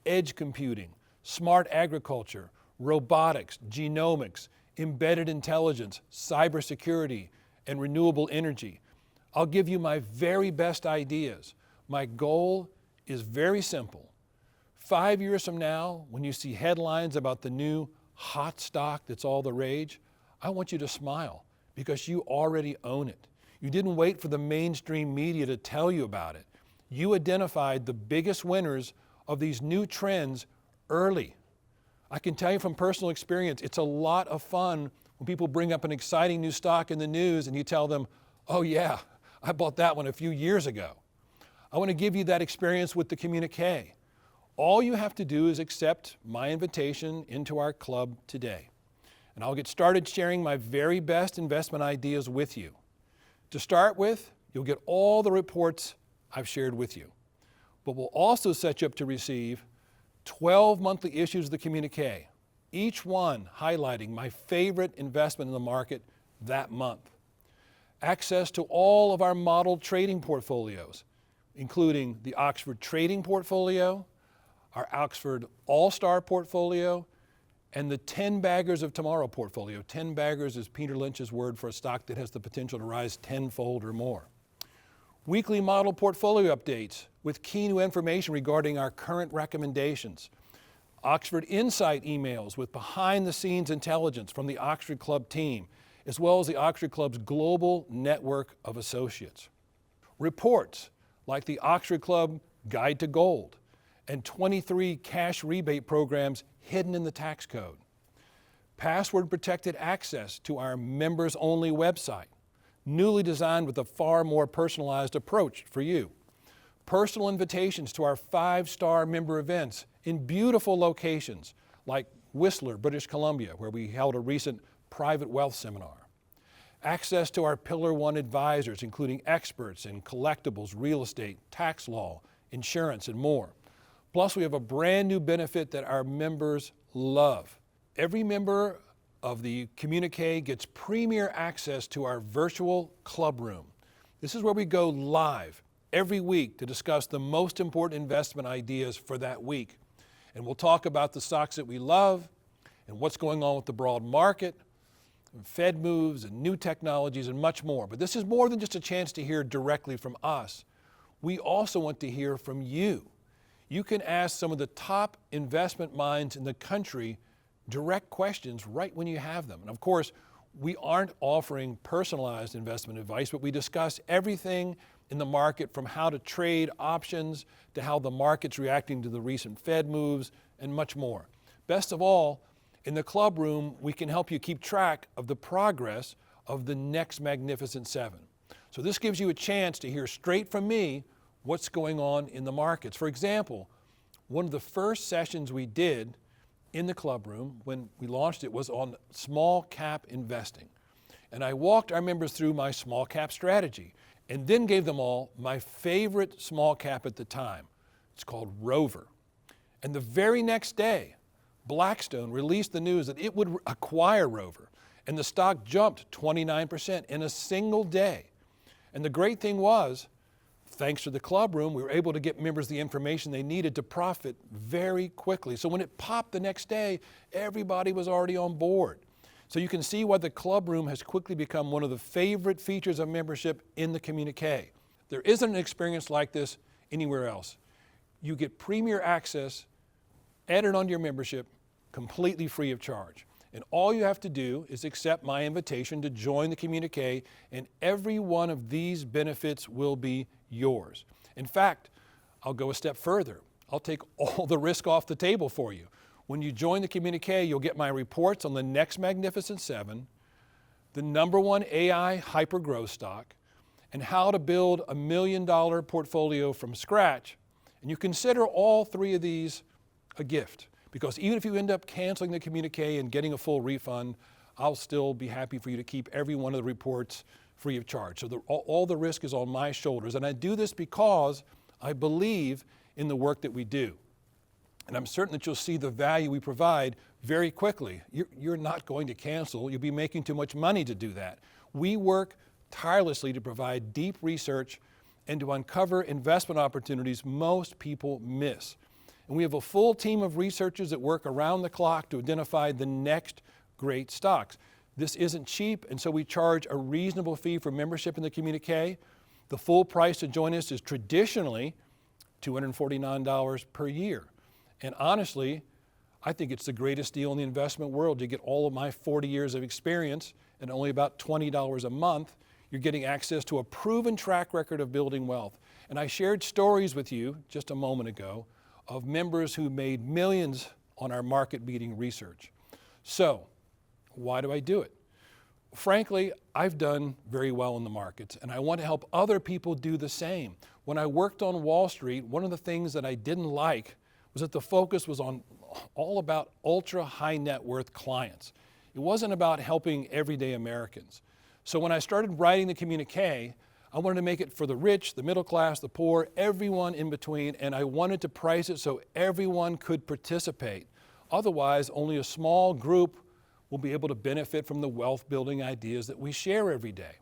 edge computing, smart agriculture, robotics, genomics, embedded intelligence, cybersecurity, and renewable energy. I'll give you my very best ideas. My goal is very simple. 5 years from now, when you see headlines about the new hot stock that's all the rage, I want you to smile because you already own it. You didn't wait for the mainstream media to tell you about it. You identified the biggest winners of these new trends early. I can tell you from personal experience, it's a lot of fun when people bring up an exciting new stock in the news and you tell them, oh yeah, I bought that one a few years ago. I want to give you that experience with the communique. All you have to do is accept my invitation into our club today. And I'll get started sharing my very best investment ideas with you. To start with, you'll get all the reports I've shared with you. But we'll also set you up to receive 12 monthly issues of the communique, each one highlighting my favorite investment in the market that month. Access to all of our model trading portfolios, including the Oxford Trading Portfolio, our Oxford All-Star Portfolio, and the 10 Baggers of Tomorrow portfolio. 10 Baggers is Peter Lynch's word for a stock that has the potential to rise tenfold or more. Weekly model portfolio updates with key new information regarding our current recommendations. Oxford Insight emails with behind-the-scenes intelligence from the Oxford Club team, as well as the Oxford Club's global network of associates. Reports like the Oxford Club Guide to Gold and 23 cash rebate programs hidden in the tax code. Password-protected access to our members-only website, newly designed with a far more personalized approach for you. Personal invitations to our 5-star member events in beautiful locations like Whistler, British Columbia, where we held a recent private wealth seminar. Access to our Pillar 1 advisors, including experts in collectibles, real estate, tax law, insurance, and more. Plus, we have a brand new benefit that our members love. Every member of the communique gets premier access to our virtual club room. This is where we go live every week to discuss the most important investment ideas for that week. And we'll talk about the stocks that we love and what's going on with the broad market, and Fed moves and new technologies and much more. But this is more than just a chance to hear directly from us. We also want to hear from you. You can ask some of the top investment minds in the country direct questions right when you have them. And of course, we aren't offering personalized investment advice, but we discuss everything in the market, from how to trade options to how the market's reacting to the recent Fed moves and much more. Best of all, in the club room, we can help you keep track of the progress of the next Magnificent Seven. So this gives you a chance to hear straight from me what's going on in the markets. For example, one of the first sessions we did in the club room when we launched it was on small cap investing. And I walked our members through my small cap strategy and then gave them all my favorite small cap at the time. It's called Rover. And the very next day, Blackstone released the news that it would acquire Rover, and the stock jumped 29% in a single day. And the great thing was, thanks to the club room, we were able to get members the information they needed to profit very quickly. So when it popped the next day, everybody was already on board. So you can see why the club room has quickly become one of the favorite features of membership in the communique. There isn't an experience like this anywhere else. You get premier access added onto your membership completely free of charge. And all you have to do is accept my invitation to join the communique, and every one of these benefits will be yours. In fact, I'll go a step further. I'll take all the risk off the table for you. When you join the communique, you'll get my reports on the next Magnificent Seven, the #1 AI hyper-growth stock, and how to build a $1 million portfolio from scratch. And you consider all three of these a gift, because even if you end up canceling the communique and getting a full refund, I'll still be happy for you to keep every one of the reports free of charge. So all the risk is on my shoulders. And I do this because I believe in the work that we do. And I'm certain that you'll see the value we provide very quickly. You're not going to cancel. You'll be making too much money to do that. We work tirelessly to provide deep research and to uncover investment opportunities most people miss. And we have a full team of researchers that work around the clock to identify the next great stocks. This isn't cheap, and so we charge a reasonable fee for membership in the communique. The full price to join us is traditionally $249 per year. And honestly, I think it's the greatest deal in the investment world. You get all of my 40 years of experience and only about $20 a month. You're getting access to a proven track record of building wealth. And I shared stories with you just a moment ago of members who made millions on our market-beating research. So, why do I do it? Frankly, I've done very well in the markets, and I want to help other people do the same. When I worked on Wall Street, one of the things that I didn't like was that the focus was on all about ultra high net worth clients. It wasn't about helping everyday Americans. So when I started writing the communique, I wanted to make it for the rich, the middle class, the poor, everyone in between, and I wanted to price it so everyone could participate. Otherwise, only a small group will be able to benefit from the wealth building ideas that we share every day.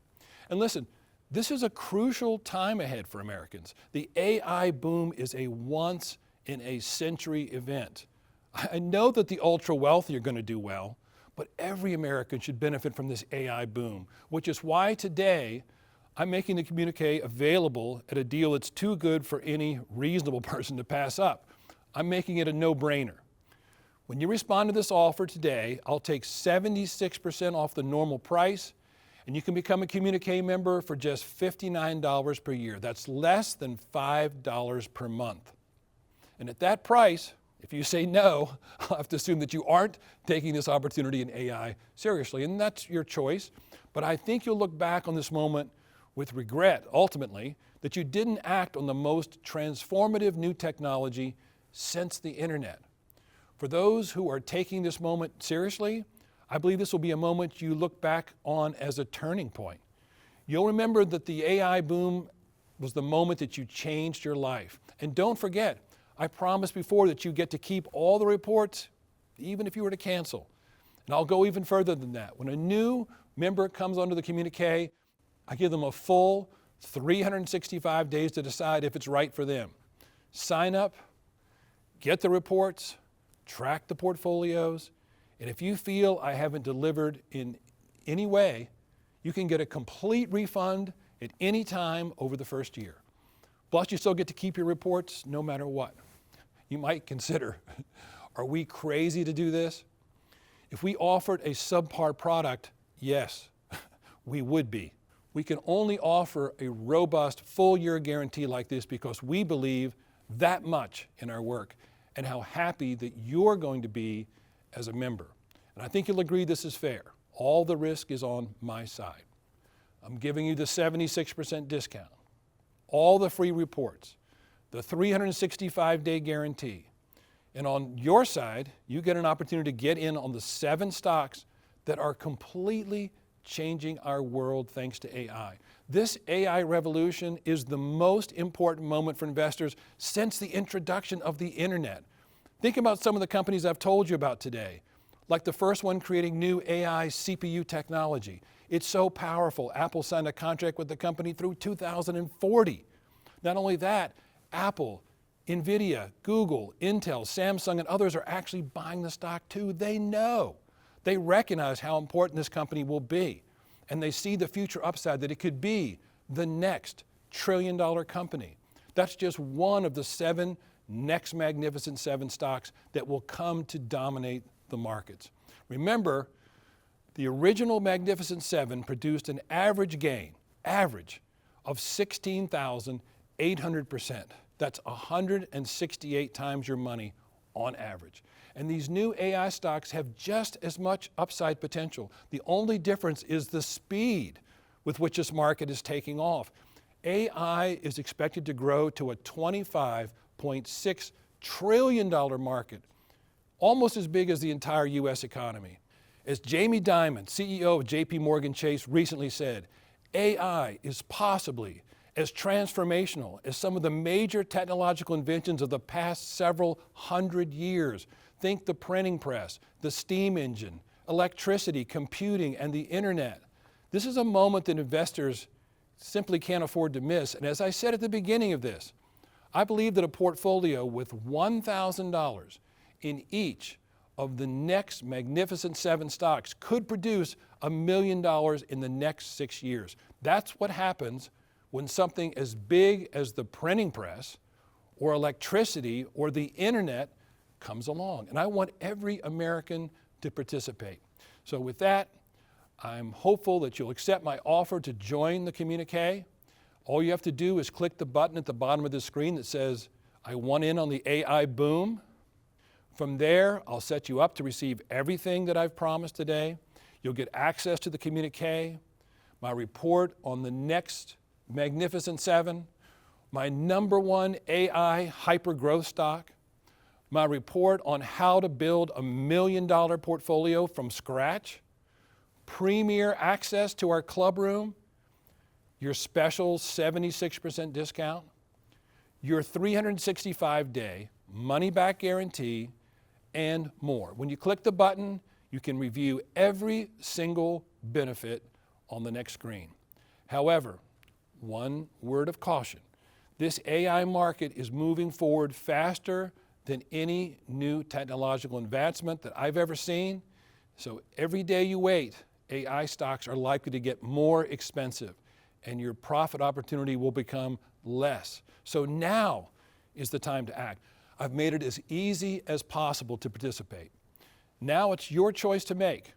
And listen, this is a crucial time ahead for Americans. The AI boom is a once in a century event. I know that the ultra wealthy are going to do well, but every American should benefit from this AI boom, which is why today I'm making the communique available at a deal that's too good for any reasonable person to pass up. I'm making it a no-brainer. When you respond to this offer today, I'll take 76% off the normal price, and you can become a communique member for just $59 per year. That's less than $5 per month. And at that price, if you say no, I'll have to assume that you aren't taking this opportunity in AI seriously, and that's your choice. But I think you'll look back on this moment with regret, ultimately, that you didn't act on the most transformative new technology since the internet. For those who are taking this moment seriously, I believe this will be a moment you look back on as a turning point. You'll remember that the AI boom was the moment that you changed your life. And don't forget, I promised before that you get to keep all the reports, even if you were to cancel. And I'll go even further than that. When a new member comes onto the communique, I give them a full 365 days to decide if it's right for them. Sign up, get the reports, track the portfolios, and if you feel I haven't delivered in any way, you can get a complete refund at any time over the first year. Plus, you still get to keep your reports no matter what. You might consider, are we crazy to do this? If we offered a subpar product, yes, we would be. We can only offer a robust full-year guarantee like this because we believe that much in our work and how happy that you're going to be as a member. And I think you'll agree this is fair. All the risk is on my side. I'm giving you the 76% discount, all the free reports, the 365-day guarantee. And on your side, you get an opportunity to get in on the 7 stocks that are completely changing our world thanks to AI. This AI revolution is the most important moment for investors since the introduction of the internet. Think about some of the companies I've told you about today, like the first one creating new AI CPU technology. It's so powerful, Apple signed a contract with the company through 2040. Not only that, Apple, Nvidia, Google, Intel, Samsung, and others are actually buying the stock too. They know. They recognize how important this company will be, and they see the future upside that it could be the next trillion-dollar company. That's just one of the 7 next Magnificent 7 stocks that will come to dominate the markets. Remember, the original Magnificent 7 produced an average gain, of 16,800%. That's 168 times your money on average. And these new AI stocks have just as much upside potential. The only difference is the speed with which this market is taking off. AI is expected to grow to a $25.6 trillion market, almost as big as the entire US economy. As Jamie Dimon, CEO of JP Morgan Chase, recently said, AI is possibly as transformational as some of the major technological inventions of the past several hundred years. Think the printing press, the steam engine, electricity, computing, and the internet. This is a moment that investors simply can't afford to miss. And as I said at the beginning of this, I believe that a portfolio with $1,000 in each of the next Magnificent 7 stocks could produce $1 million in the next 6 years. That's what happens when something as big as the printing press or electricity or the internet comes along. And I want every American to participate. So with that, I'm hopeful that you'll accept my offer to join the communique. All you have to do is click the button at the bottom of the screen that says, I want in on the AI boom. From there, I'll set you up to receive everything that I've promised today. You'll get access to the communique, my report on the next Magnificent 7, my #1 AI hyper-growth stock, my report on how to build $1 million portfolio from scratch, premier access to our club room, your special 76% discount, your 365-day money-back guarantee, and more. When you click the button, you can review every single benefit on the next screen. However, one word of caution. This AI market is moving forward faster than any new technological advancement that I've ever seen. So every day you wait, AI stocks are likely to get more expensive and your profit opportunity will become less. So now is the time to act. I've made it as easy as possible to participate. Now it's your choice to make.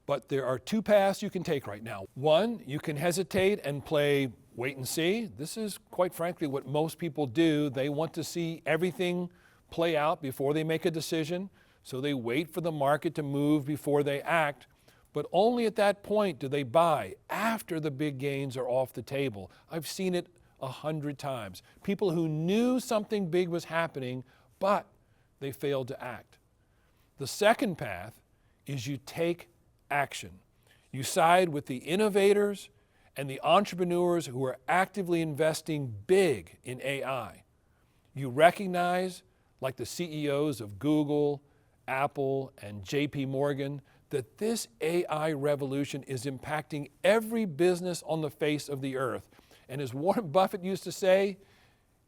But there are 2 paths you can take right now. One, you can hesitate and play wait and see. This is, quite frankly, what most people do. They want to see everything play out before they make a decision, so they wait for the market to move before they act, but only at that point do they buy, after the big gains are off the table. I've seen it 100 times. People who knew something big was happening, but they failed to act. The second path is you take action. You side with the innovators and the entrepreneurs who are actively investing big in AI. You recognize, like the CEOs of Google, Apple, and JP Morgan, that this AI revolution is impacting every business on the face of the earth. And as Warren Buffett used to say,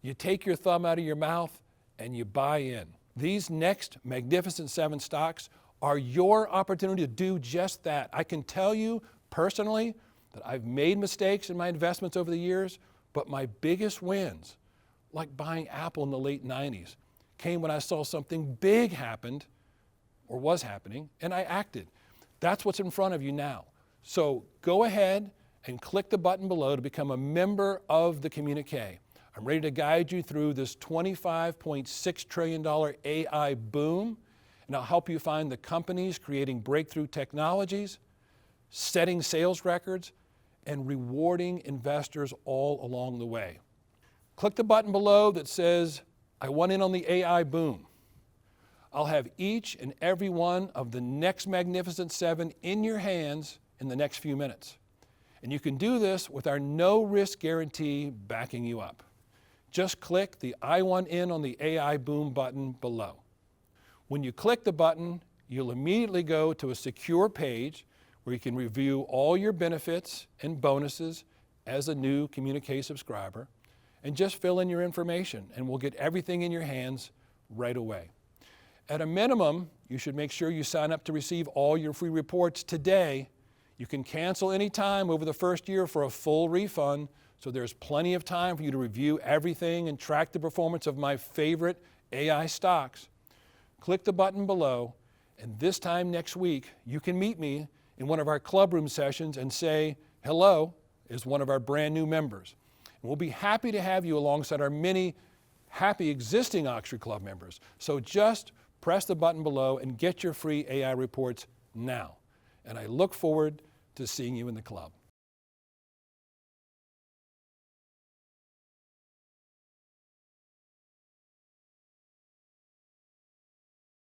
you take your thumb out of your mouth and you buy in. These next Magnificent Seven stocks are your opportunity to do just that. I can tell you personally that I've made mistakes in my investments over the years, but my biggest wins, like buying Apple in the late 90s, came when I saw something big happened or was happening, and I acted. That's what's in front of you now. So go ahead and click the button below to become a member of the Communique. I'm ready to guide you through this $25.6 trillion AI boom, and I'll help you find the companies creating breakthrough technologies, setting sales records, and rewarding investors all along the way. Click the button below that says, I want in on the AI boom. I'll have each and every one of the next Magnificent Seven in your hands in the next few minutes. And you can do this with our no-risk guarantee backing you up. Just click the I want in on the AI boom button below. When you click the button, you'll immediately go to a secure page where you can review all your benefits and bonuses as a new Communique subscriber, and just fill in your information, and we'll get everything in your hands right away. At a minimum, you should make sure you sign up to receive all your free reports today. You can cancel any time over the first year for a full refund, so there's plenty of time for you to review everything and track the performance of my favorite AI stocks. Click the button below, and this time next week, you can meet me in one of our club room sessions and say hello as one of our brand new members. And we'll be happy to have you alongside our many happy existing Oxford Club members. So just press the button below and get your free AI reports now. And I look forward to seeing you in the club.